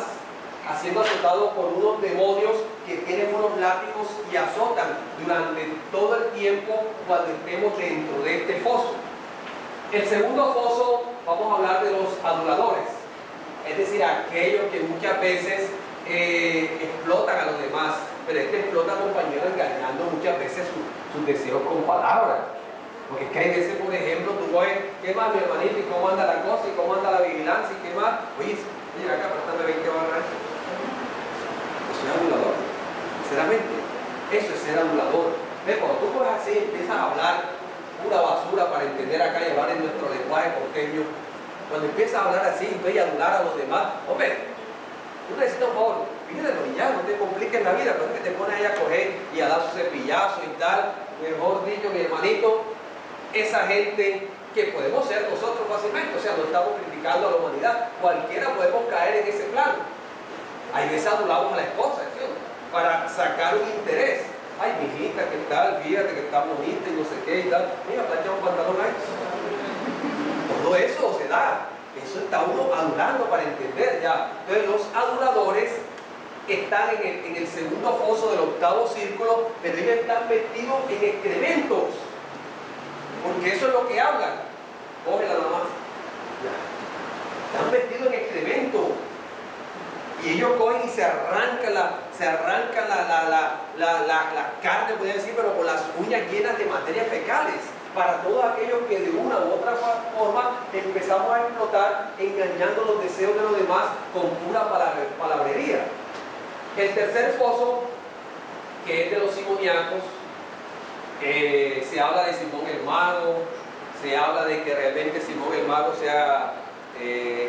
demonios que tienen unos látigos y azotan durante todo el tiempo cuando estemos dentro de este foso. El segundo foso, vamos a hablar de los aduladores, es decir, aquellos que muchas veces explotan a los demás, pero explota, compañero, engañando muchas veces sus deseos con palabras. Porque es que hay veces, por ejemplo, tú ves, ¿qué más, mi hermanito? ¿Y cómo anda la cosa? ¿Y cómo anda la vigilancia? ¿Y qué más? Oye, mira acá, préstame 20 barras. Eso es adulador, sinceramente. Eso es ser adulador. ¿Ves? Cuando tú coges así, empiezas a hablar pura basura para entender acá y hablar en nuestro lenguaje porteño. Cuando empiezas a hablar así, y adular a los demás, hombre, tú necesitas un favor, pídelo y ya, no te compliques la vida, pero es que te pones ahí a coger y a dar su cepillazo y tal. Mejor dicho, mi hermanito, esa gente que podemos ser nosotros fácilmente, o sea, no estamos criticando a la humanidad, cualquiera podemos caer en ese plano. Hay veces adulamos a la esposa, ¿sí? Para sacar un interés. Ay, mijita, ¿qué tal? Fíjate que está bonita y no sé qué y tal. Mira, plancha un pantalón ahí. Todo eso se da. Eso está uno adulando para entender ya. Entonces los aduladores están en el segundo foso del octavo círculo, pero ellos están metidos en excrementos. Porque eso es lo que hablan. Cógela nada más. Ya. Están metidos en excrementos. Y ellos cogen y se arrancan la carne, podría decir, pero con las uñas llenas de materias fecales. Para todos aquellos que de una u otra forma empezamos a explotar engañando los deseos de los demás con pura palabrería. El tercer foso, que es de los simoniacos, se habla de Simón el Mago, se habla de que realmente Simón el Mago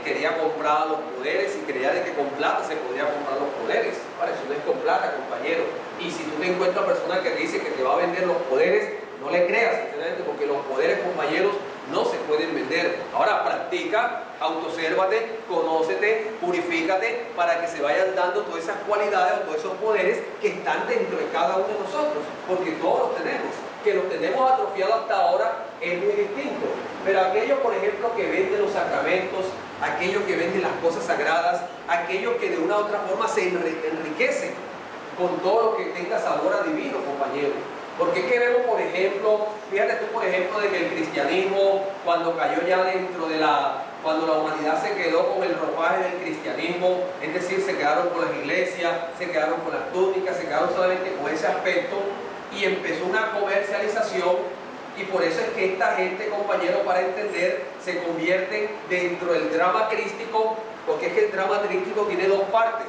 quería comprar los poderes y creía de que con plata se podía comprar los poderes. Para eso no es con plata, compañero. Y si tú te encuentras personas que te dicen que te va a vender los poderes, no le creas, sinceramente, porque los poderes, compañeros, no se pueden vender. Ahora practica, autosérvate, conócete, purifícate, para que se vayan dando todas esas cualidades o todos esos poderes que están dentro de cada uno de nosotros, porque todos los tenemos. Que los tenemos atrofiados hasta ahora es muy distinto. Pero aquellos, por ejemplo, que venden los sacramentos, aquellos que venden las cosas sagradas, aquellos que de una u otra forma se enriquecen con todo lo que tenga sabor a divino, compañero. Porque es que vemos, por ejemplo, fíjate tú, por ejemplo, de que el cristianismo, cuando cayó ya dentro de cuando la humanidad se quedó con el ropaje del cristianismo, es decir, se quedaron con las iglesias, se quedaron con las túnicas, se quedaron solamente con ese aspecto, y empezó una comercialización, y por eso es que esta gente, compañero, para entender, se convierte dentro del drama crístico, porque es que el drama crístico tiene dos partes.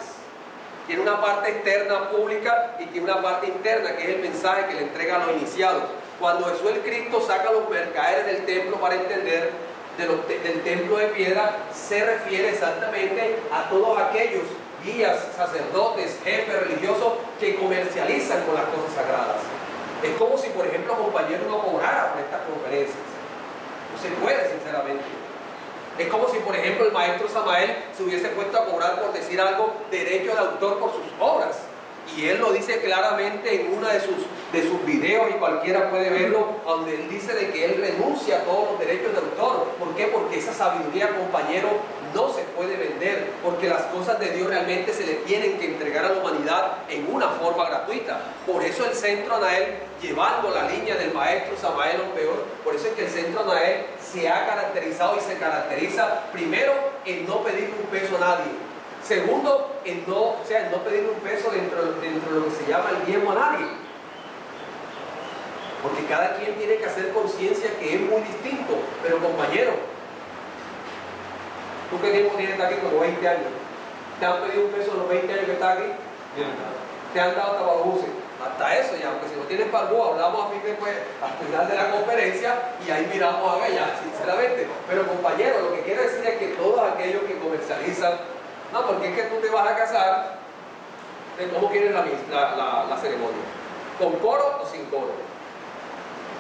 Tiene una parte externa pública y tiene una parte interna, que es el mensaje que le entrega a los iniciados. Cuando Jesús el Cristo saca a los mercaderes del templo, para entender, del templo de piedra, se refiere exactamente a todos aquellos guías, sacerdotes, jefes religiosos que comercializan con las cosas sagradas. Es como si, por ejemplo, compañero, no cobrara por estas conferencias. No se puede, sinceramente. Es como si, por ejemplo, el maestro Samael se hubiese puesto a cobrar, por decir algo, derecho de autor por sus obras. Y él lo dice claramente en uno de sus videos, y cualquiera puede verlo, donde él dice de que él renuncia a todos los derechos de autor. ¿Por qué? Porque esa sabiduría, compañero, no se puede vender, porque las cosas de Dios realmente se le tienen que entregar a la humanidad en una forma gratuita. Por eso el Centro Anael, llevando la línea del maestro Samael o peor, por eso es que el Centro Anael se ha caracterizado y se caracteriza primero en no pedir un peso a nadie. Segundo, en no pedir un peso dentro de lo que se llama el diezmo a nadie. Porque cada quien tiene que hacer conciencia que es muy distinto. Pero compañero, ¿tú qué tiempo tienes aquí? Como 20 años. ¿Te han pedido un peso en los 20 años que estás aquí? ¿Te han dado tabacuce? Hasta eso ya, porque si no tienes pargo, hablamos al final de la conferencia y ahí miramos a allá, sinceramente. Pero compañero, lo que quiero decir es que todos aquellos que comercializan, no, porque es que tú te vas a casar, ¿cómo quieres la ceremonia? ¿Con coro o sin coro?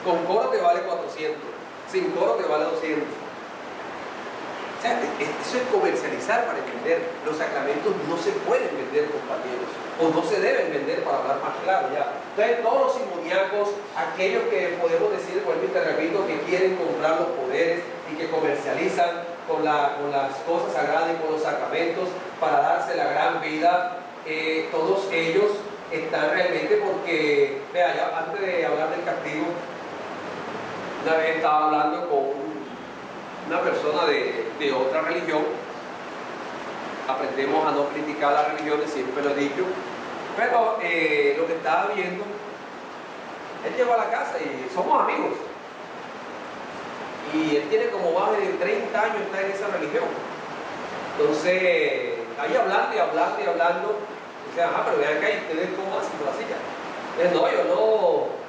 Con coro te vale 400, sin coro te vale 200. O sea, eso es comercializar para vender. Los sacramentos no se pueden vender, compañeros, o no se deben vender, para hablar más claro ya. Entonces todos los simoníacos, aquellos que podemos decir, vuelvo y te repito, que quieren comprar los poderes y que comercializan con las cosas sagradas y con los sacramentos para darse la gran vida, todos ellos están realmente porque, vea, ya antes de hablar del castigo, una vez estaba hablando con una persona de otra religión. Aprendemos a no criticar las religiones, siempre lo he dicho, pero lo que estaba viendo, él llegó a la casa y somos amigos, y él tiene como más de 30 años está en esa religión. Entonces ahí hablando y hablando y hablando, dice, ajá, pero vean que ustedes cómo hacen con la silla. No, yo no.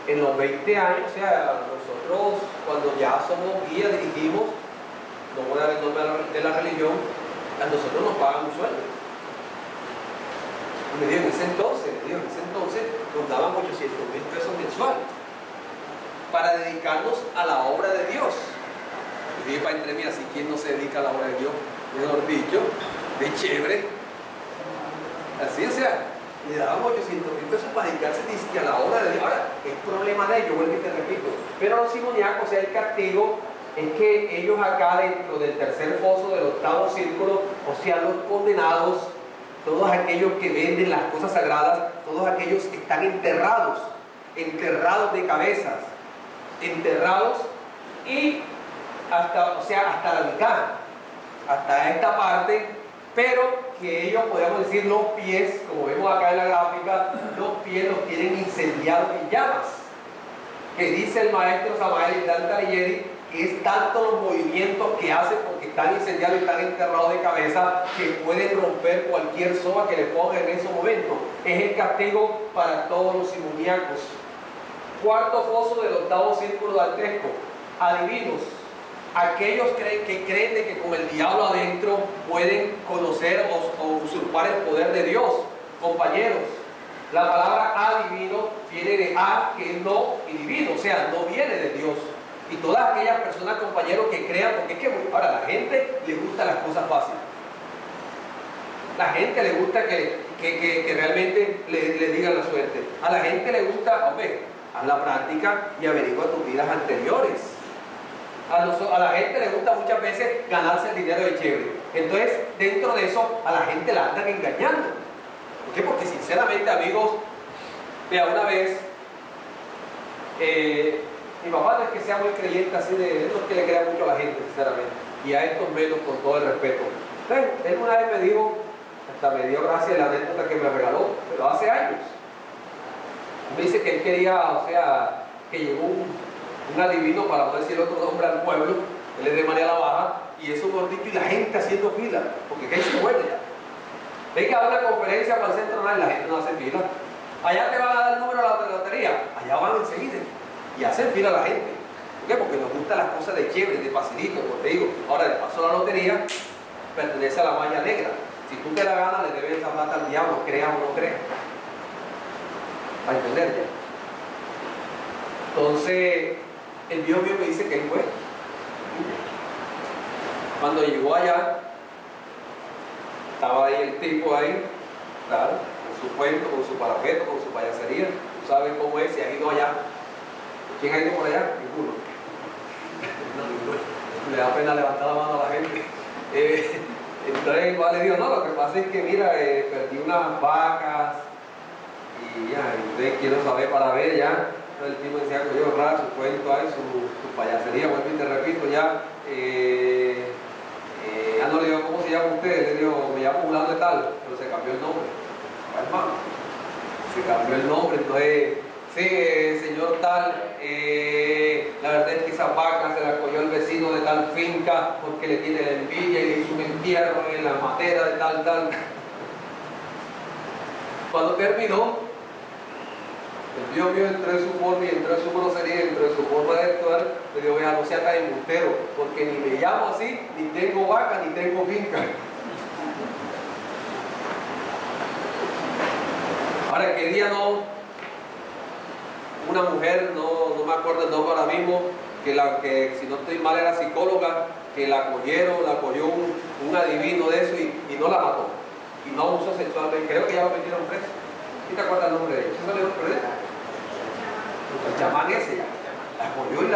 En los 20 años, o sea, nosotros cuando ya somos guías, dirigimos, no voy a dar el nombre de la religión, a nosotros nos pagan un sueldo. Y me dijo, en ese entonces nos daban 800.000 pesos mensuales para dedicarnos a la obra de Dios. Y dije para entre mí, así, ¿quién no se dedica a la obra de Dios? Mejor dicho, de chévere. Así, o sea, le daban 800.000 pesos para dedicarse a la obra de Dios. Ahora, es problema de ellos, vuelvo y te repito. Pero los simoniacos, o sea, el castigo es que ellos acá dentro del tercer foso, del octavo círculo, o sea, los condenados, todos aquellos que venden las cosas sagradas, todos aquellos que están enterrados de cabezas, enterrados y hasta la mitad, hasta esta parte, pero que ellos, podemos decir, los pies, como vemos acá en la gráfica, los pies los tienen incendiados en llamas, que dice el maestro Samael Talighieri, que es tanto los movimientos que hacen porque están incendiados y están enterrados de cabeza que pueden romper cualquier soga que le pongan en esos momentos. Es el castigo para todos los simoniacos. Cuarto foso del octavo círculo dantesco, adivinos. Aquellos que creen de que con el diablo adentro pueden conocer o usurpar el poder de Dios. Compañeros, la palabra adivino viene de a, que es no, y divino, o sea, no viene de Dios. Y todas aquellas personas, compañeros, que crean, porque es que para la gente le gustan las cosas fáciles. La gente le gusta que realmente le digan la suerte. A la gente le gusta, hombre, haz la práctica y averigua tus vidas anteriores. A la gente le gusta muchas veces ganarse el dinero de chévere. Entonces, dentro de eso, a la gente la andan engañando. ¿Por qué? Porque sinceramente, amigos, vea, una vez, mi papá no es que sea muy creyente así, no es que le crea mucho a la gente, sinceramente, y a estos menos, con todo el respeto. Entonces, él una vez me dijo, hasta me dio gracia la anécdota que me regaló, pero hace años. Me dice que él quería, o sea, que llegó un adivino, para no decir otro nombre, al pueblo, él es de María la Baja, y eso gordito, y la gente haciendo fila, porque que hay se muere ya. Venga a dar una conferencia para el centro, y la gente no hace fila. Allá te van a dar el número de la lotería, allá van enseguida, y hacen fila la gente. ¿Por qué? Porque nos gustan las cosas de chévere, de facilito, como te digo. Ahora, de paso, la lotería pertenece a la malla negra. Si tú te la ganas, le debes esa plata al diablo, creas o no creas. Para entender ya. Entonces, el viejo mío me dice que él fue. Cuando llegó allá, estaba ahí el tipo ahí, claro, con su cuento, con su parapeto, con su payasería. Tú sabes cómo es, si has ido allá. ¿Quién ha ido por allá? Ninguno. No, ninguno. Le da pena levantar la mano a la gente. Entonces igual le digo, no, lo que pasa es que mira, perdí unas vacas y ya, y ustedes quiero saber para ver ya. Entonces el tipo decía que yo raro, su cuento ahí, su payasería, vuelvo y te repito ya. Ya no le digo cómo se llama usted, le digo, me llamo fulano de tal, pero se cambió el nombre. Hermano, se cambió el nombre, entonces Sí, señor tal, la verdad es que esa vaca se la cogió el vecino de tal finca porque le tiene la envidia y le hizo un entierro en la matera de tal. Cuando terminó, el Dios mío entró en su forma y entró en su grosería, entró en su forma de actuar, le dijo, vea, no sea tan embustero, porque ni me llamo así, ni tengo vaca, ni tengo finca. Ahora, ¿qué día no? Una mujer, no me acuerdo el nombre ahora mismo, que si no estoy mal era psicóloga, que la cogió un adivino de eso y no la mató. Y no abusó sexualmente, creo que ya lo metieron preso. ¿Sí te acuerdas el nombre de ella? ¿Eso le nombre de ella? El chamán ese, la cogió y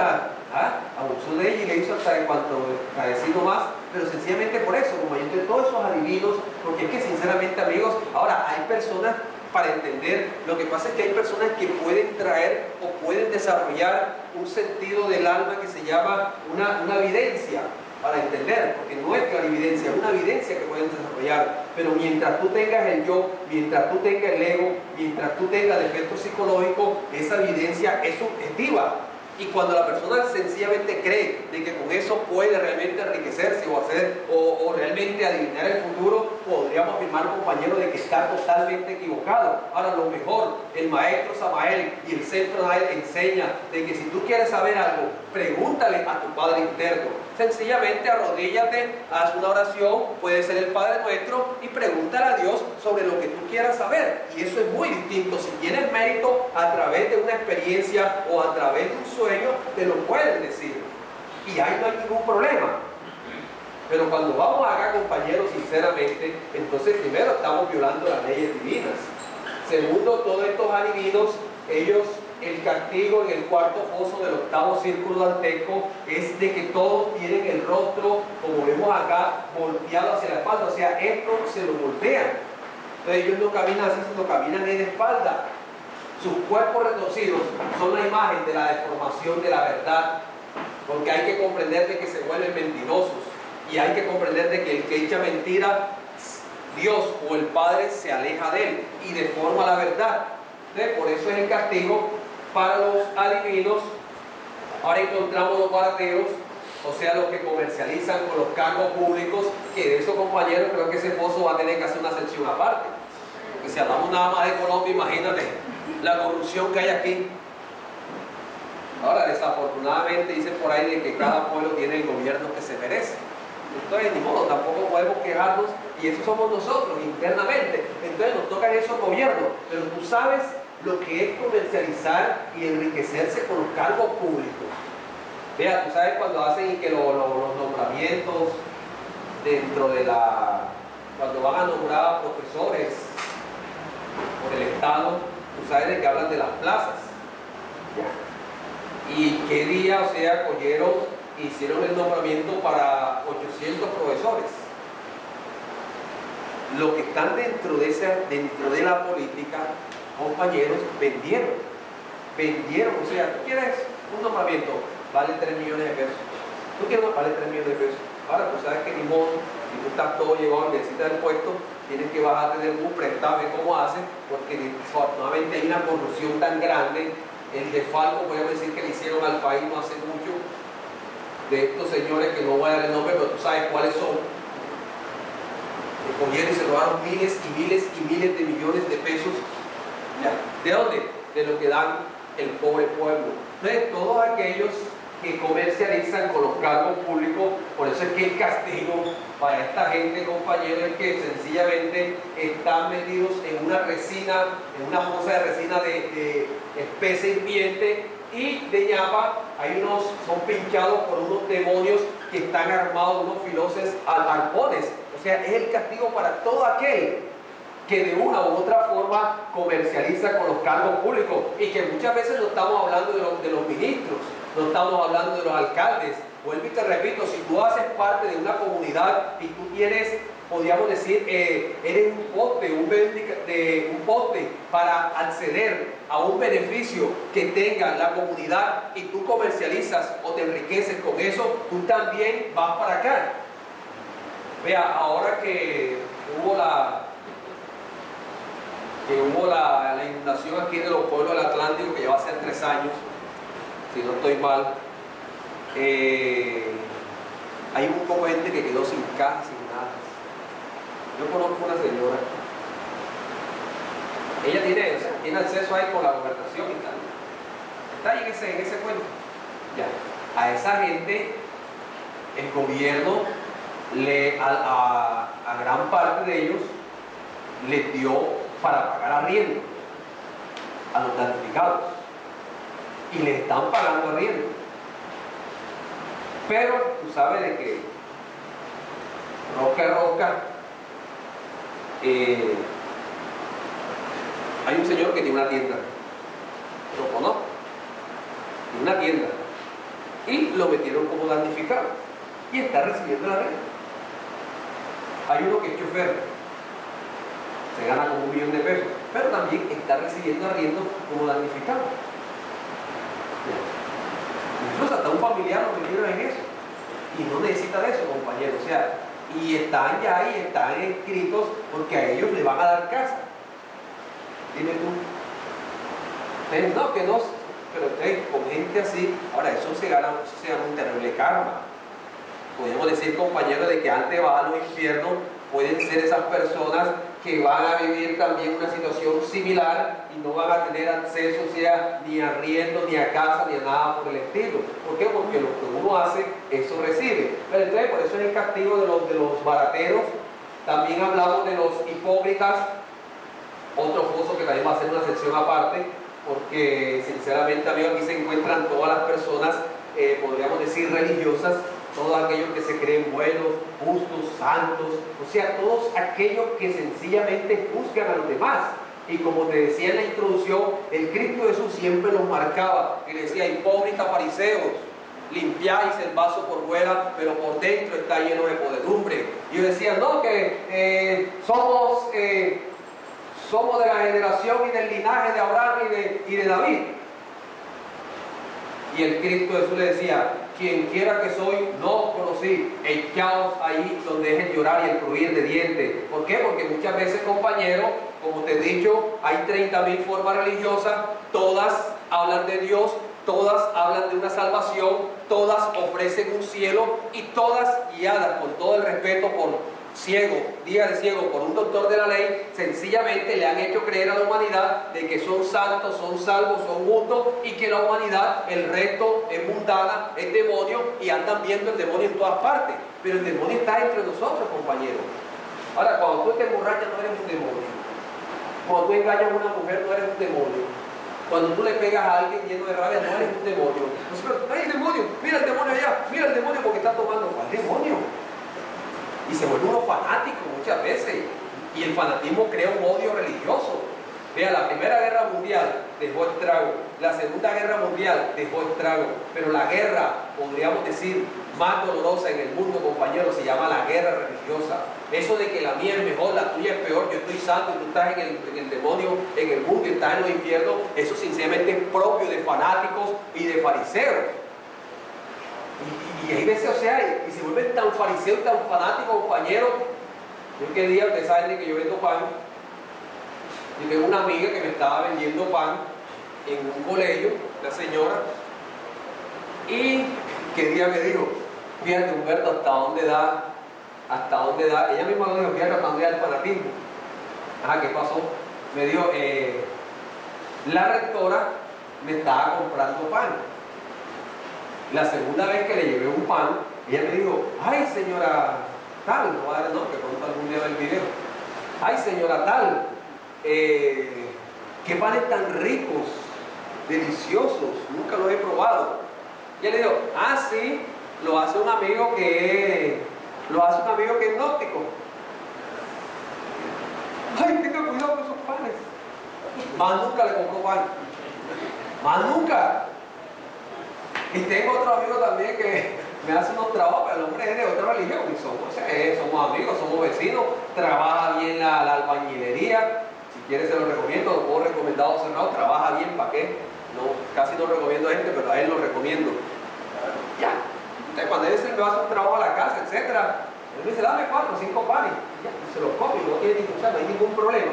abusó de ella y le hizo hasta en cuanto agradecido más, pero sencillamente por eso, como yo tengo todos esos adivinos, porque es que sinceramente amigos, ahora hay personas para entender, lo que pasa es que hay personas que pueden traer o pueden desarrollar un sentido del alma que se llama una evidencia para entender, porque no es clarividencia, es una evidencia que pueden desarrollar, pero mientras tú tengas el yo, mientras tú tengas el ego, mientras tú tengas defectos psicológicos, esa evidencia es subjetiva. Y cuando la persona sencillamente cree de que con eso puede realmente enriquecerse o realmente adivinar el futuro, podríamos afirmar, compañero, de que está totalmente equivocado. Ahora, lo mejor, el maestro Samael y el centro Nael enseña de que si tú quieres saber algo, pregúntale a tu Padre interno. Sencillamente arrodíllate, haz una oración, puede ser el Padre Nuestro, y pregúntale a Dios sobre lo que tú quieras saber. Y eso es muy distinto. Si tienes mérito a través de una experiencia o a través de un sueño, te lo pueden decir. Y ahí no hay ningún problema. Pero cuando vamos acá, compañeros, sinceramente, entonces primero estamos violando las leyes divinas. Segundo, todos estos adivinos, ellos, el castigo en el cuarto foso del octavo círculo dantesco es de que todos tienen el rostro, como vemos acá, volteado hacia la espalda. O sea, esto se lo voltean. Entonces ellos no caminan así, sino caminan en espalda. Sus cuerpos retorcidos son la imagen de la deformación de la verdad, porque hay que comprender de que se vuelven mentirosos y hay que comprender de que el que echa mentira, Dios o el Padre se aleja de él y deforma la verdad. Entonces, por eso es el castigo para los adivinos. Ahora encontramos los barateros, o sea, los que comercializan con los cargos públicos, que de eso, compañeros, creo que ese foso va a tener que hacer una sección aparte. Porque si hablamos nada más de Colombia, imagínate la corrupción que hay aquí. Ahora, desafortunadamente dicen por ahí de que cada pueblo tiene el gobierno que se merece. Entonces, ni modo, tampoco podemos quejarnos, y eso somos nosotros internamente. Entonces nos tocan esos gobiernos, pero tú sabes lo que es comercializar y enriquecerse con los cargos públicos. Vea, tú sabes cuando hacen que los nombramientos dentro de cuando van a nombrar a profesores por el Estado, tú sabes de que hablan de las plazas. Y qué día, o sea, hicieron el nombramiento para 800 profesores. Los que están dentro de la política, compañeros, vendieron, o sea, tú quieres un nombramiento, vale 3 millones de pesos, tú quieres vale 3 millones de pesos. Ahora tú sabes que ni modo, si tú estás todo llevado y necesitas el puesto, tienes que bajarte del bus, prestarme cómo hacen, porque desafortunadamente hay una corrupción tan grande. El desfalco, podemos decir, que le hicieron al país no hace mucho, de estos señores que no voy a dar el nombre, pero tú sabes cuáles son. Cogieron y se robaron miles y miles y miles de millones de pesos. ¿De dónde? De lo que dan el pobre pueblo. Entonces, todos aquellos que comercializan con los cargos públicos, por eso es que el castigo para esta gente, compañeros, es que sencillamente están metidos en una resina, en una fosa de resina de espesa hirviente y de ñapa. Son pinchados por unos demonios que están armados, unos filoces arpones. O sea, es el castigo para todo aquel que de una u otra forma comercializa con los cargos públicos, y que muchas veces no estamos hablando de los ministros, no estamos hablando de los alcaldes. Vuelvo y te repito, si tú haces parte de una comunidad y tú tienes, podríamos decir, eres un poste para acceder a un beneficio que tenga la comunidad, y tú comercializas o te enriqueces con eso, tú también vas para acá. Vea, ahora que hubo que hubo la inundación aquí de los pueblos del Atlántico, que ya va a ser 3 años, si no estoy mal. Hay un poco de gente que quedó sin casa, sin nada. Yo conozco una señora, ella tiene acceso ahí con la gobernación y tal. Está ahí en ese cuento. Ya. A esa gente, el gobierno, a gran parte de ellos, les dio para pagar arriendo a los damnificados. Y les están pagando arriendo. Pero tú sabes de que rosca, hay un señor que tiene una tienda, lo conozco, tiene una tienda, y lo metieron como damnificado y está recibiendo la renta. Hay uno que es chofer, se gana como 1 millón de pesos, pero también está recibiendo arriendo como damnificado. Incluso hasta un familiar lo metieron en eso, y no necesita de eso, compañero. O sea, y están ya ahí, están escritos porque a ellos les van a dar casa. Dime tú. Ustedes, no, que no, pero ustedes con gente así, ahora eso se gana un terrible karma. Podemos decir, compañeros, de que antes va a los infiernos, pueden ser esas personas que van a vivir también una situación similar y no van a tener acceso, o sea, ni a arriendo, ni a casa, ni a nada por el estilo. ¿Por qué? Porque lo que uno hace, eso recibe. Pero entonces, por eso es el castigo de los barateros. También hablamos de los hipócritas, otro foso que también va a ser una sección aparte, porque sinceramente, amigos, aquí se encuentran todas las personas, podríamos decir, religiosas, todos aquellos que se creen buenos, justos, santos, o sea, todos aquellos que sencillamente juzgan a los demás. Y como te decía en la introducción, el Cristo Jesús siempre los marcaba y le decía: hipócritas fariseos, limpiáis el vaso por fuera, pero por dentro está lleno de podredumbre. Y yo decía, no, que somos de la generación y del linaje de Abraham y de David. Y el Cristo Jesús le decía: quien quiera que soy, no os conocí, echaos ahí donde es el llorar y el crujir de dientes. ¿Por qué? Porque muchas veces, compañeros, como te he dicho, hay 30.000 formas religiosas, todas hablan de Dios, todas hablan de una salvación, todas ofrecen un cielo y todas guiadas, con todo el respeto, por ciego, diga de ciego, por un doctor de la ley. Sencillamente le han hecho creer a la humanidad de que son santos, son salvos, son justos, y que la humanidad, el resto es mundana, es demonio, y andan viendo el demonio en todas partes. Pero el demonio está entre nosotros, compañeros. Ahora, cuando tú te emborrachas, no eres un demonio. Cuando tú engañas a una mujer, no eres un demonio. Cuando tú le pegas a alguien lleno de rabia, no eres un demonio. ¡Ay, el demonio! ¡Mira el demonio allá! ¡Mira el demonio porque está tomando! ¿Cuál demonio? Y se vuelve uno fanático muchas veces. Y el fanatismo crea un odio religioso. Vea, la Primera Guerra Mundial dejó estrago, la Segunda Guerra Mundial dejó estrago, pero la guerra, podríamos decir, más dolorosa en el mundo, compañeros, se llama la guerra religiosa. Eso de que la mía es mejor, la tuya es peor, yo estoy santo y tú estás en el demonio, en el mundo y estás en los infiernos, eso sinceramente es propio de fanáticos y de fariseos. Y hay veces, o sea, y se vuelven tan fariseos, tan fanáticos, compañeros. Yo qué día, ustedes saben de que yo vendo pan. Y tengo una amiga que me estaba vendiendo pan en un colegio, la señora. Y qué día me dijo: fíjate, Humberto, ¿hasta dónde da? Ella misma lo dijo: fíjate, ¿hasta dónde da el fanatismo? Ajá, ¿qué pasó? Me dijo, la rectora me estaba comprando pan. La segunda vez que le llevé un pan, ella me dijo: ay, señora tal, no voy a dar el nombre, pronto algún día del video. Ay, señora tal, qué panes tan ricos, deliciosos, nunca los he probado. Y ella le dijo: ah, sí, lo hace un amigo que es gnóstico. Ay, tenga cuidado con esos panes. Más nunca le compró pan. Más nunca. Y tengo otro amigo también que me hace unos trabajos, pero el hombre es de otra religión y somos amigos, somos vecinos, trabaja bien la albañilería. Si quieres se lo recomiendo, lo puedo recomendado cerrado, trabaja bien. ¿Para qué? No, casi no recomiendo a gente, pero a él lo recomiendo. Ya. Entonces, cuando él me va a hacer un trabajo a la casa, etcétera, él me dice: dame 4 o 5 panes. Ya, y se los come y no tiene no hay ningún problema.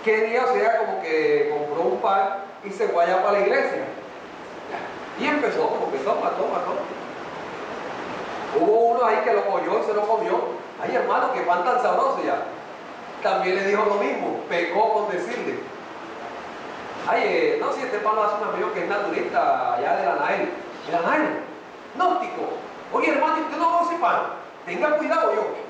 quería, o sea, como que compró un pan y se fue allá para la iglesia. Y empezó como que toma. Hubo uno ahí que lo cogió y se lo comió. Ay, hermano, qué pan tan sabroso ya. También le dijo lo mismo, pecó con decirle. Ay, no, si este pan lo hace un amigo que es naturista allá de la Nael. ¿De la Nael? Gnóstico. Oye, hermano, usted no conoce pan. Tenga cuidado yo.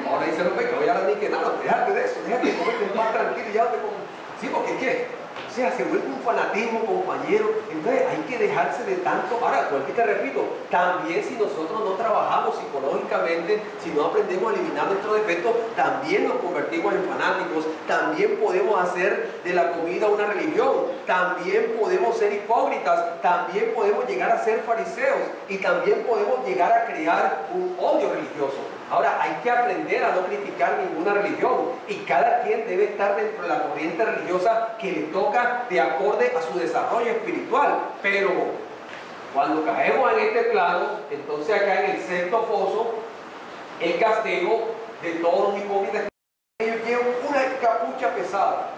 Ahora dice los pecados, ya ni que nada, déjate de eso, déjate de comerte el pan tranquilo y ya te comes. Sí, porque es que, o sea, se vuelve un fanatismo, compañero. Entonces hay que dejarse de tanto. Ahora, vuelvo y te repito, también si nosotros no trabajamos psicológicamente, si no aprendemos a eliminar nuestros defectos, también nos convertimos en fanáticos. También podemos hacer de la comida una religión. También podemos ser hipócritas. También podemos llegar a ser fariseos. Y también podemos llegar a crear un odio religioso. Ahora, hay que aprender a no criticar ninguna religión y cada quien debe estar dentro de la corriente religiosa que le toca de acorde a su desarrollo espiritual. Pero cuando caemos en este plano, entonces acá en el sexto foso, el castigo de todos los hipócritas, ellos llevan una capucha pesada.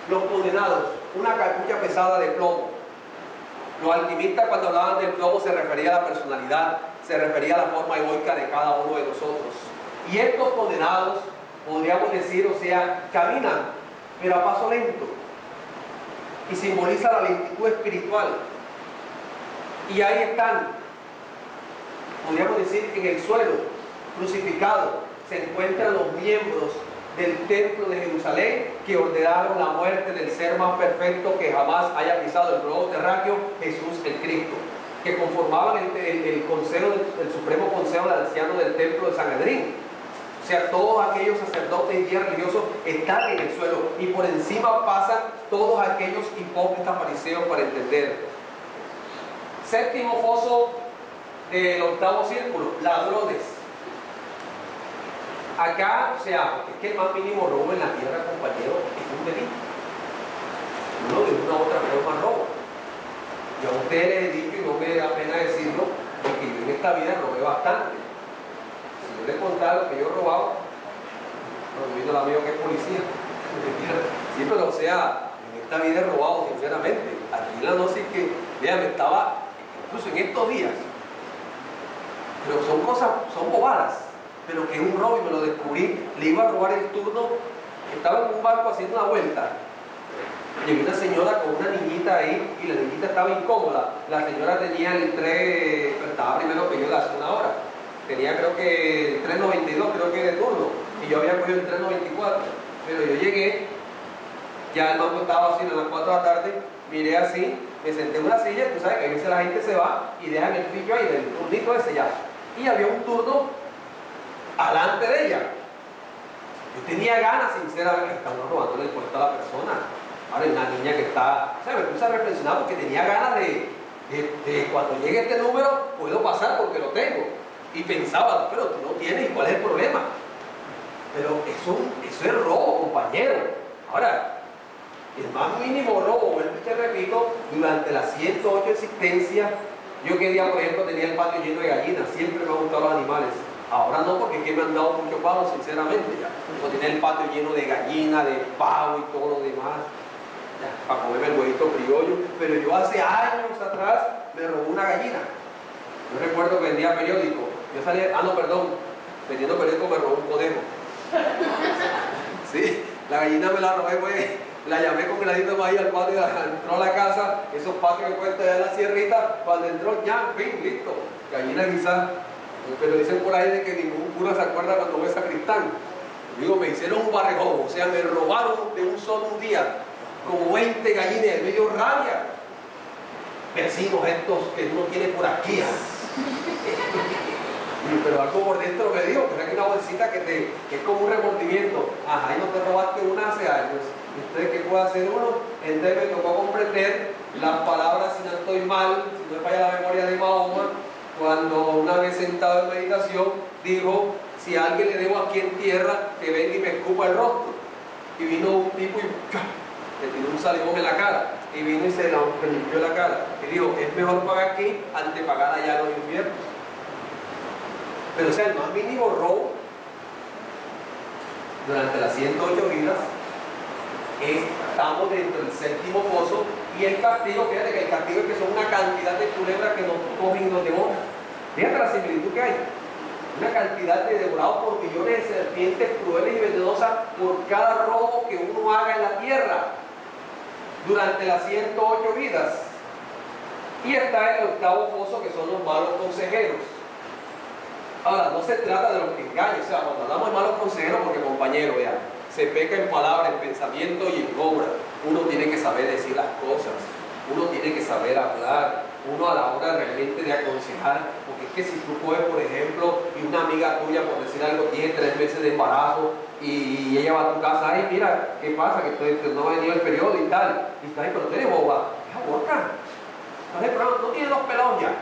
Los condenados, una capucha pesada de plomo. Los alquimistas, cuando hablaban del plomo, se refería a la personalidad, se refería a la forma egoica de cada uno de nosotros. Y estos condenados, podríamos decir, o sea, caminan, pero a paso lento. Y simboliza la lentitud espiritual. Y ahí están, podríamos decir, en el suelo, crucificados, se encuentran los miembros del templo de Jerusalén que ordenaron la muerte del ser más perfecto que jamás haya pisado el globo terráqueo, Jesús el Cristo, que conformaban el consejo, el supremo consejo de ancianos del templo de Sanedrín. O sea, todos aquellos sacerdotes y guías religiosos están en el suelo y por encima pasan todos aquellos hipócritas fariseos para entender. Séptimo foso del octavo círculo, ladrones. Acá, o sea, es que el más mínimo robo en la tierra, compañero, es un delito. Uno de una u otra forma roba. Yo a ustedes les he dicho, y no me da pena decirlo, porque yo en esta vida robé bastante. Si yo les contara lo que yo he robado, no olvido el amigo que es policía. Sí, pero o sea, en esta vida he robado, sinceramente. Aquí en la noche que, vean, estaba, incluso en estos días, pero son cosas, son bobadas, pero que es un robo y me lo descubrí. Le iba a robar el turno, estaba en un barco haciendo una vuelta. Llegó una señora con una niñita ahí y la niñita estaba incómoda. La señora tenía el 3, pero estaba primero que yo hace una hora. Tenía creo que el 3.92, creo que de turno. Y yo había cogido el 3.94. Pero yo llegué, ya el banco estaba así a las 4 de la tarde, miré así, me senté en una silla, tú sabes que a veces la gente se va y dejan el pillo ahí del turnito ese ya. Y había un turno alante de ella. Yo tenía ganas, sinceramente, estamos robándole el puesto a la persona. Ahora hay una niña que está, o sea, me puse a reflexionar porque tenía ganas de cuando llegue este número, puedo pasar porque lo tengo. Y pensaba, pero tú no tienes, ¿y cuál es el problema? Pero eso es robo, compañero. Ahora, el más mínimo robo, vuelvo y te repito, durante las 108 existencias, yo que día, por ejemplo, tenía el patio lleno de gallinas, siempre me han gustado los animales. Ahora no, porque es que me han dado mucho pavo, sinceramente. Ya. Yo tenía el patio lleno de gallinas, de pavo y todo lo demás, ya, para comerme el huevito criollo. Pero yo hace años atrás me robé una gallina. Yo recuerdo que vendía periódico. Yo salía, vendiendo periódico me robé un conejo. Sí, la gallina me la robé, pues, la llamé con granito de maíz al patio, entró a la casa, esos patios que cuesta de la sierrita, cuando entró ya, fin, listo, gallina guisada. Pero dicen por ahí de que ningún cura se acuerda cuando ve sacristán. Digo, me hicieron un barrejón, o sea, me robaron de un solo un día como 20 gallinas de medio rabia. Vecinos estos que uno tiene por aquí. Pero algo por dentro me dijo, que hay una bolsita que es como un remordimiento. Ajá, y no te robaste una hace años. Entonces, ¿qué puede hacer uno? Entonces me tocó comprender las palabras, si no estoy mal, si no me falla la memoria de Mahoma, cuando una vez sentado en meditación dijo, si a alguien le debo aquí en tierra, que venga y me escupa el rostro. Y vino un tipo y le tiró un salivón en la cara. Y vino y se limpió la cara. Y dijo, es mejor pagar aquí antes de pagar allá en los infiernos. Pero o sea, el más mínimo robo durante las 108 vidas estamos dentro del séptimo foso. Y el castigo, fíjate que el castigo es que son una cantidad de culebras que nos cogen y nos devoran. Fíjate la similitud que hay. Una cantidad de devorados por millones de serpientes crueles y venenosas por cada robo que uno haga en la tierra durante las 108 vidas. Y está el octavo foso, que son los malos consejeros. Ahora, no se trata de los que engañan, o sea, cuando hablamos de malos consejeros, porque compañero, vean, se peca en palabra, en pensamiento y en obra. Uno tiene que saber decir las cosas, uno tiene que saber hablar, uno a la hora realmente de aconsejar, porque es que si tú coges, por ejemplo, y una amiga tuya, por decir algo, tiene 3 meses de embarazo y ella va a tu casa, ay, mira, ¿qué pasa? Que no ha venido el periodo y tal, y está ahí, pero tú eres boba, es aborta. Entonces, no tiene 2 pelados ya.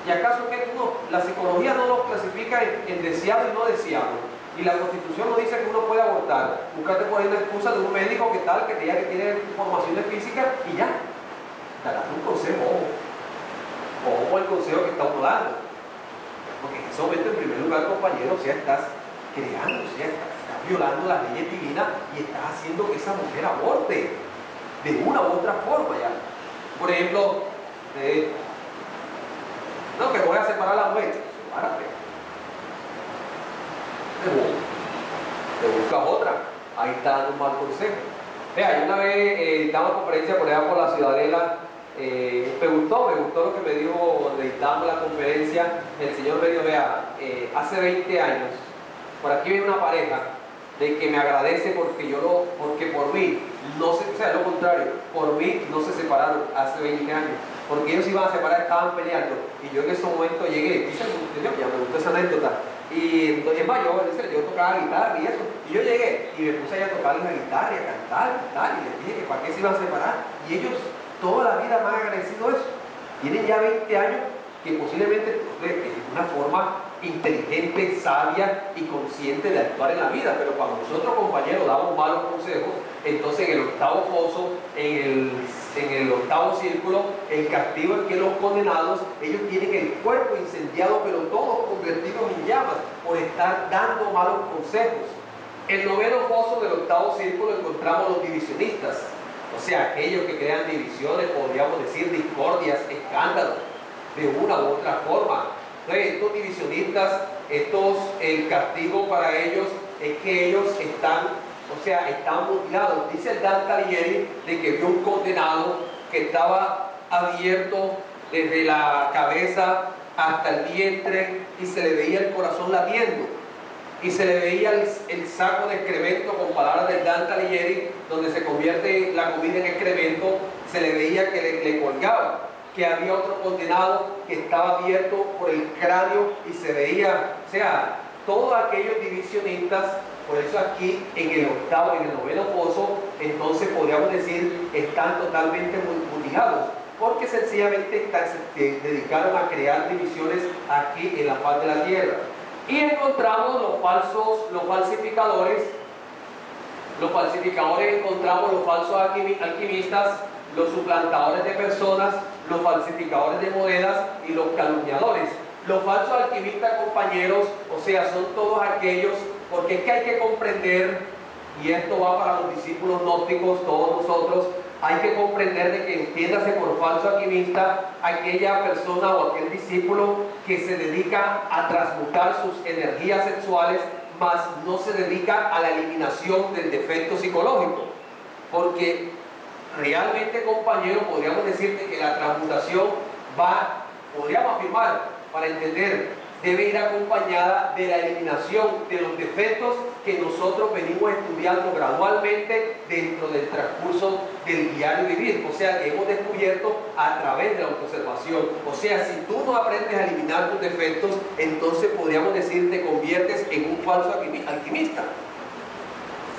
¿Y acaso que la psicología no los clasifica en deseado y no deseado? Y la Constitución no dice que uno puede abortar. Búscate por ahí una excusa de un médico que tal, que te diga que tiene formación de física y ya. Darás un consejo, ojo el consejo que está uno dando. Porque en ese momento, en primer lugar, compañero, o sea, estás creando, o sea, estás violando las leyes divinas y estás haciendo que esa mujer aborte de una u otra forma ya. Por ejemplo, no, que voy a separar a la mujer. Sepárate. Te buscas otra. Ahí está dando un mal consejo. Vea, yo una vez daba conferencia por allá por la Ciudadela. Me gustó lo que me dijo donde damos la conferencia. El señor me dijo, vea, hace 20 años, por aquí viene una pareja de que me agradece porque por mí, no se, o sea, lo contrario, por mí no se separaron hace 20 años. Porque ellos iban a separar, estaban peleando. Y yo en ese momento llegué, dice el señor, ya me gustó esa anécdota. Y entonces, yo tocaba guitarra y eso. Y yo llegué y me puse a tocar la guitarra y a cantar. Y les dije que para qué se iban a separar. Y ellos toda la vida me han agradecido eso. Tienen ya 20 años que posiblemente de una forma inteligente, sabia y consciente de actuar en la vida. Pero cuando nosotros, compañeros, damos malos consejos, entonces en el octavo foso, en el octavo círculo, el castigo es que los condenados, ellos tienen el cuerpo incendiado, pero todos convertidos en llamas por estar dando malos consejos. En el noveno foso del octavo círculo encontramos los divisionistas, o sea, aquellos que crean divisiones, podríamos decir discordias, escándalos, de una u otra forma. Entonces, estos divisionistas, el castigo para ellos es que ellos están mutilados. Dice el Dante Alighieri de que vio un condenado que estaba abierto desde la cabeza hasta el vientre y se le veía el corazón latiendo y se le veía el saco de excremento, con palabras del Dante Alighieri, donde se convierte la comida en excremento, se le veía que le colgaba, que había otro condenado que estaba abierto por el cráneo y se veía, o sea, todos aquellos divisionistas. Por eso aquí en el octavo y en el noveno foso, entonces podríamos decir, están totalmente mutilados, porque sencillamente se dedicaron a crear divisiones aquí en la faz de la tierra. Y encontramos los falsificadores. Los falsificadores encontramos los falsos alquimistas, los suplantadores de personas, los falsificadores de monedas y los calumniadores. Los falsos alquimistas, compañeros, o sea, son todos aquellos, porque es que hay que comprender, y esto va para los discípulos gnósticos, todos nosotros, hay que comprender de que entiéndase por falso alquimista aquella persona o aquel discípulo que se dedica a transmutar sus energías sexuales, mas no se dedica a la eliminación del defecto psicológico. Porque realmente, compañero, podríamos decirte que la transmutación podríamos afirmar, para entender, debe ir acompañada de la eliminación de los defectos que nosotros venimos estudiando gradualmente dentro del transcurso del diario vivir, o sea, que hemos descubierto a través de la autoobservación. O sea, si tú no aprendes a eliminar tus defectos, entonces podríamos decir te conviertes en un falso alquimista.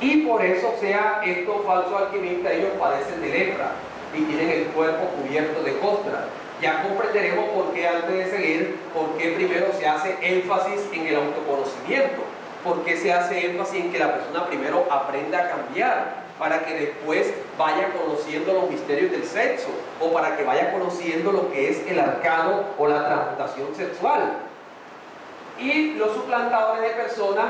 Y por eso, o sea, estos falsos alquimistas, ellos padecen de lepra y tienen el cuerpo cubierto de costra. Ya comprenderemos por qué, antes de seguir, por qué primero se hace énfasis en el autoconocimiento, por qué se hace énfasis en que la persona primero aprenda a cambiar, para que después vaya conociendo los misterios del sexo, o para que vaya conociendo lo que es el arcano o la transmutación sexual. Y los suplantadores de personas,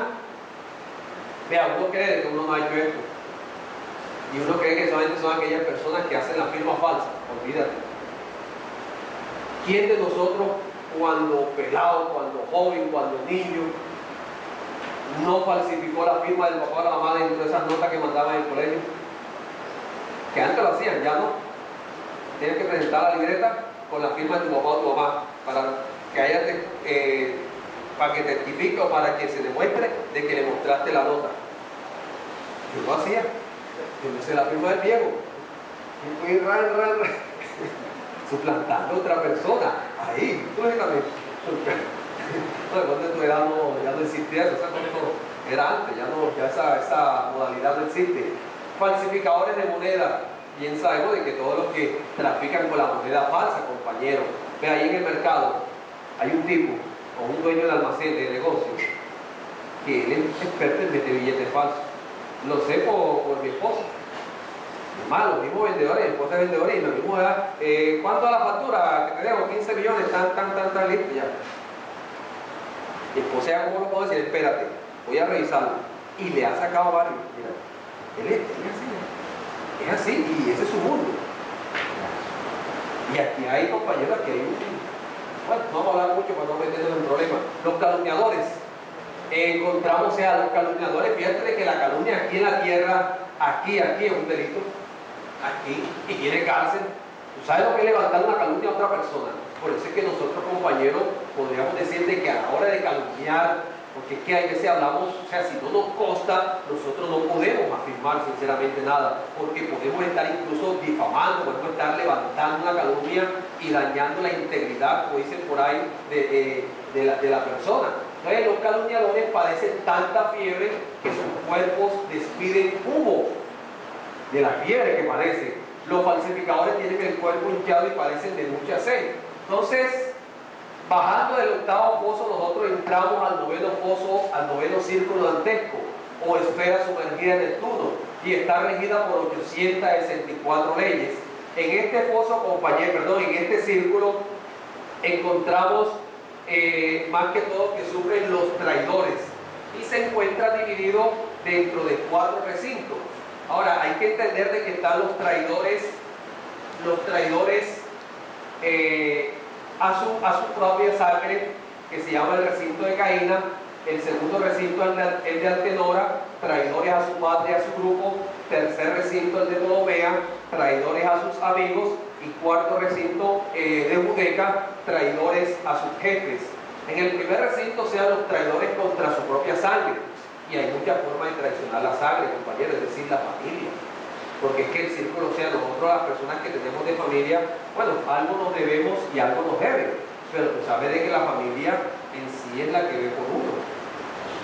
vea, uno cree que uno no ha hecho esto. Y uno cree que solamente son aquellas personas que hacen la firma falsa. Olvídate. ¿Quién de nosotros, cuando pelado, cuando joven, cuando niño, no falsificó la firma del papá o la mamá dentro de esas notas que mandaban en el colegio? Que antes lo hacían, ya no. Tienes que presentar la libreta con la firma de tu papá o tu mamá para que testifique o para que se demuestre de que le mostraste la nota. Yo lo hacía. Yo me sé la firma del viejo. Y fui suplantando a otra persona. Ahí, lógicamente. No, después de tu edad ya no existía eso, era antes, ya esa modalidad no existe. Falsificadores de moneda. Bien sabemos de que todos los que trafican con la moneda falsa, compañeros. Ve ahí en el mercado, hay un tipo, o un dueño de almacén de negocio, que él es experto en meter billetes falsos. Lo sé por mi esposa. Más, los mismos vendedores, mi esposa es vendedora y lo mismo era, ¿cuánto es la factura? Que te dejo 15 millones, tan, listo, ya. Mi esposa ya, ¿cómo lo puedo decir? Espérate, voy a revisarlo. Y le ha sacado varios. Mira, él es así, y ese es su mundo. Y aquí hay, compañeros, aquí hay bueno, no vamos a hablar mucho para no meternos en problemas. Los calumniadores. Encontramos, los calumniadores, fíjate que la calumnia aquí en la tierra, aquí es un delito, aquí, y tiene cárcel. ¿Tú sabes lo que es levantar una calumnia a otra persona? Por eso es que nosotros, compañeros, podríamos decir de que a la hora de calumniar, porque es que hay veces hablamos, o sea, si no nos consta, nosotros no podemos afirmar sinceramente nada, porque podemos estar incluso difamando, podemos estar levantando una calumnia y dañando la integridad, como dicen por ahí, de la persona. Entonces los calumniadores padecen tanta fiebre que sus cuerpos despiden humo de la fiebre que padecen. Los falsificadores tienen el cuerpo hinchado y padecen de mucha sed. Entonces, bajando del octavo foso, nosotros entramos al noveno foso, al noveno círculo dantesco, o esfera sumergida en Neptuno, y está regida por 864 leyes. En este foso, en este círculo, encontramos más que todo que sufren los traidores, y se encuentra dividido dentro de 4 recintos. Ahora, hay que entender de que están los traidores a su propia sangre, que se llama el recinto de Caína. El segundo recinto es el de Antenora, traidores a su patria, a su grupo. Tercer recinto el de Ptolomea, traidores a sus amigos. Y cuarto recinto de Judeca, traidores a sus jefes. En el primer recinto sean los traidores contra su propia sangre. Y hay muchas formas de traicionar la sangre, compañeros, es decir, la familia. Porque es que el círculo, o sea, nosotros las personas que tenemos de familia, bueno, algo nos debemos y algo nos deben. Pero tú sabes de que la familia en sí es la que ve por uno.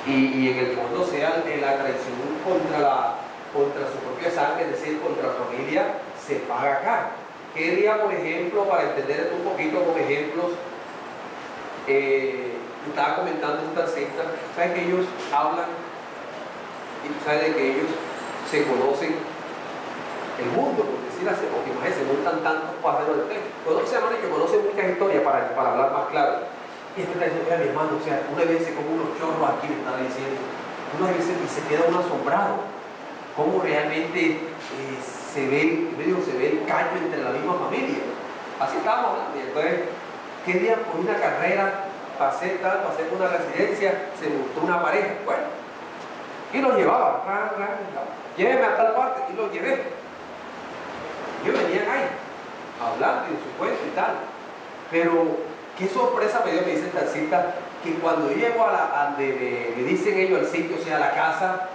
Y en el fondo sea la traición contra su propia sangre, es decir, contra la familia, se paga acá. ¿Qué día, por ejemplo, para entender un poquito con ejemplos, estaba comentando un taxista, sabes que ellos hablan y tú sabes de que ellos se conocen el mundo, por decir así, porque imagínense, se montan tantos pájaros del tren. Conocen, hermano, que conocen muchas historias para hablar más claro. Y es verdad, mira, mi hermano, o sea, una vez se come unos chorros aquí, me estaba diciendo, una vez y se queda uno asombrado, cómo realmente se ve el caño entre la misma familia. Así estábamos hablando. Y entonces, ¿qué día por una carrera pasé por una residencia, se montó una pareja? Bueno, y lo llevaba, lléveme a tal parte, y lo llevé. Ellos venían ahí, hablando de su cuento y tal. Pero, qué sorpresa me dice el taxista, que cuando yo llego a donde me dicen ellos al sitio, o sea, a la casa,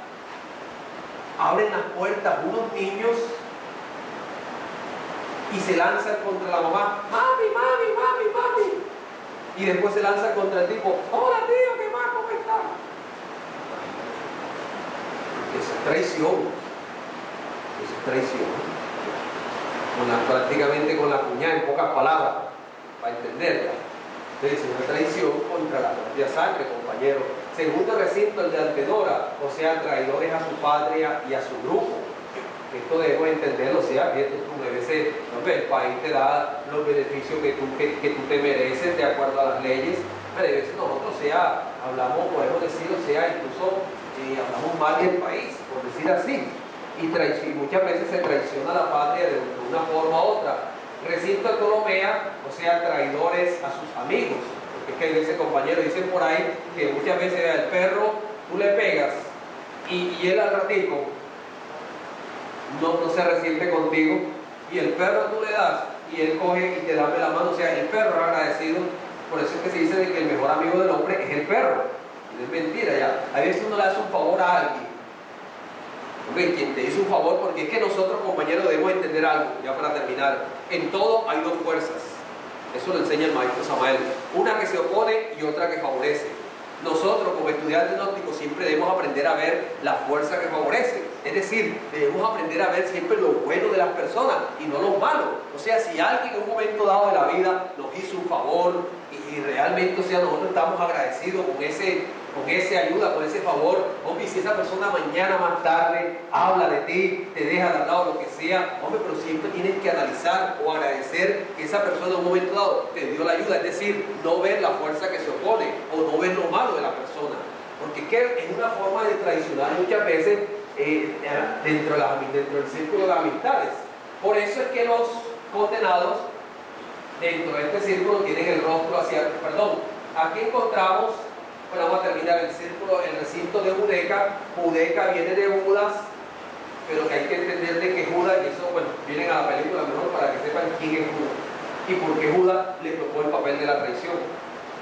abren las puertas unos niños y se lanzan contra la mamá, mami. Y después se lanzan contra el tipo, hola tío, ¿qué más? ¿Cómo estás? Eso es traición. Eso es traición. Prácticamente con la cuñada, en pocas palabras, para entenderla. Entonces, es una traición contra la propia sangre, compañero. Segundo recinto, el de Antenora, o sea, traidores a su patria y a su grupo. Esto debemos entenderlo, o sea, que tú debes ser, el país te da los beneficios que tú te mereces de acuerdo a las leyes, pero a veces nosotros, o sea, hablamos, podemos decir, o sea, incluso hablamos mal del país, por decir así. y muchas veces se traiciona la patria de una forma u otra. Recinto de Ptolomea, o sea, traidores a sus amigos. Porque es que hay veces, compañeros, dicen por ahí que muchas veces al perro tú le pegas y él al ratico no se resiente contigo, y el perro tú le das y él coge y te dame la mano. O sea, el perro es agradecido. Por eso es que se dice de que el mejor amigo del hombre es el perro. Y no es mentira ya. A veces uno le hace un favor a alguien. Okay, quien te hizo un favor, porque es que nosotros, compañeros, debemos entender algo, ya para terminar. En todo hay dos fuerzas. Eso lo enseña el maestro Samael. Una que se opone y otra que favorece. Nosotros, como estudiantes gnósticos, siempre debemos aprender a ver la fuerza que favorece. Es decir, debemos aprender a ver siempre lo bueno de las personas y no lo malo. O sea, si alguien en un momento dado de la vida nos hizo un favor y realmente, o sea, nosotros estamos agradecidos con ese ayuda, con ese favor, hombre, y si esa persona mañana más tarde habla de ti, te deja de lado, lo que sea, hombre, pero siempre tienes que analizar o agradecer que esa persona en un momento dado te dio la ayuda. Es decir, no ver la fuerza que se opone o no ver lo malo de la persona, porque es que es una forma de traicionar muchas veces dentro del círculo de amistades. Por eso es que los condenados dentro de este círculo tienen el rostro hacia, aquí encontramos, bueno, vamos a terminar el círculo, el recinto de Judeca. Judeca viene de Judas, pero que hay que entender de que Judas, y eso, bueno, vienen a la película mejor para que sepan quién es Judas y por qué Judas le tocó el papel de la traición.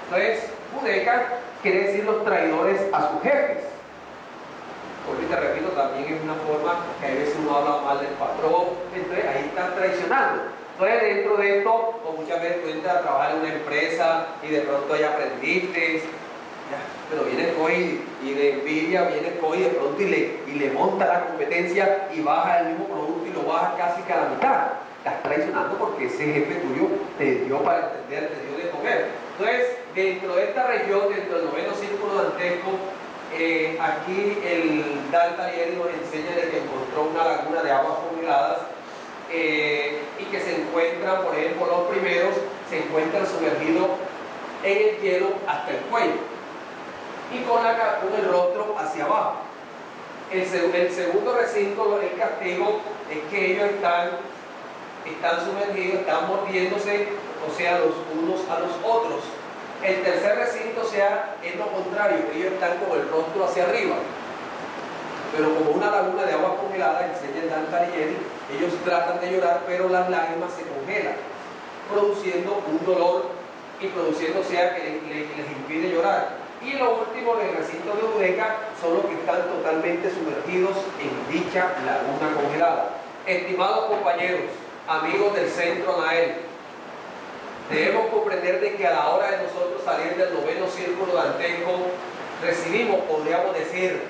Entonces, Judeca quiere decir los traidores a sus jefes. Porque te repito, también es una forma que a veces uno habla mal del patrón, entonces ahí están traicionando. Entonces, dentro de esto, o muchas veces tú entras a trabajar en una empresa y de pronto ahí aprendiste, pero viene hoy y de envidia, viene hoy de pronto y le monta la competencia y baja el mismo producto y lo baja casi que a la mitad. Estás traicionando porque ese jefe tuyo te dio para entender, te dio de comer. Entonces, dentro de esta región, dentro del noveno círculo dantesco, aquí el Dante Alighieri nos enseña de que encontró una laguna de aguas congeladas y que se encuentran, por ejemplo, los primeros se encuentran sumergidos en el hielo hasta el cuello y con el rostro hacia abajo. El segundo recinto, el castigo, es que ellos están sumergidos, están mordiéndose, o sea, los unos a los otros. El tercer recinto, o sea, es lo contrario, ellos están con el rostro hacia arriba, pero como una laguna de agua congelada, enseña el Dante Alighieri, ellos tratan de llorar, pero las lágrimas se congelan, produciendo un dolor y produciendo, o sea, que les impide llorar. Y lo último, en el recinto de Judeca, son los que están totalmente sumergidos en dicha laguna congelada. Estimados compañeros, amigos del Centro Nael, debemos comprender de que a la hora de nosotros salir del noveno círculo dantesco, recibimos, podríamos decir,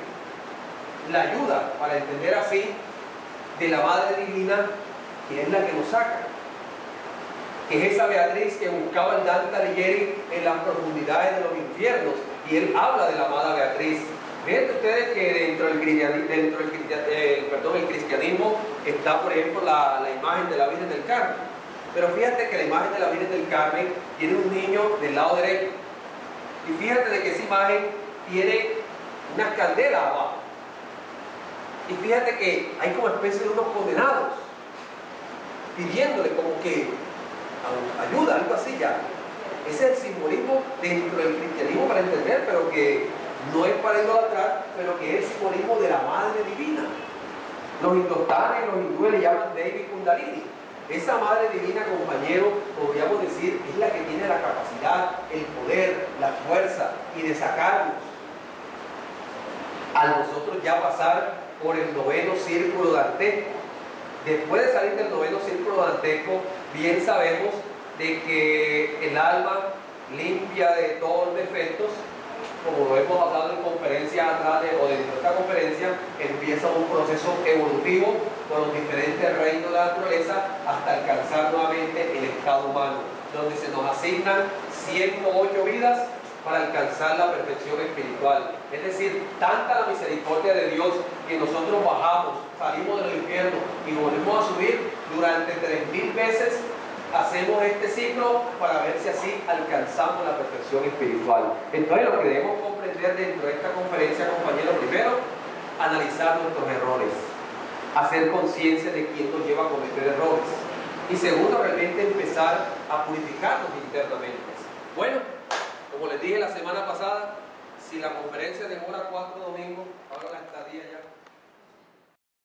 la ayuda, para entender así, de la Madre Divina, que es la que nos saca, que es esa Beatriz que buscaba el Dante Alighieri en las profundidades de los infiernos, y él habla de la amada Beatriz. Fíjense ustedes que dentro del cristianismo está, por ejemplo, la imagen de la Virgen del Carmen. Pero fíjate que la imagen de la Virgen del Carmen tiene un niño del lado derecho. Y fíjate de que esa imagen tiene unas candelas abajo. Y fíjate que hay como especie de unos condenados pidiéndole como que ayuda, algo así ya. Ese es el simbolismo dentro del cristianismo para entender, pero que no es para idolatrar, pero que es el simbolismo de la Madre Divina. Los hindustanes, los hindúes le llaman Devi Kundalini. Esa Madre Divina, compañero, podríamos decir, es la que tiene la capacidad, el poder, la fuerza y de sacarnos al nosotros ya pasar por el noveno círculo dantesco. Después de salir del noveno círculo dantesco, bien sabemos de que el alma limpia de todos los defectos, como lo hemos hablado en conferencias atrás o dentro de esta conferencia, empieza un proceso evolutivo con los diferentes reinos de la naturaleza hasta alcanzar nuevamente el estado humano, donde se nos asignan 108 vidas para alcanzar la perfección espiritual. Es decir, tanta la misericordia de Dios que nosotros bajamos, salimos del infierno y volvemos a subir durante 3000 veces. Hacemos este ciclo para ver si así alcanzamos la perfección espiritual. Entonces, lo que debemos comprender dentro de esta conferencia, compañeros, primero, analizar nuestros errores. hacer conciencia de quién nos lleva a cometer errores. Y segundo, realmente empezar a purificarnos internamente. Bueno, como les dije la semana pasada, si la conferencia demora 4 domingos, ahora la estadía ya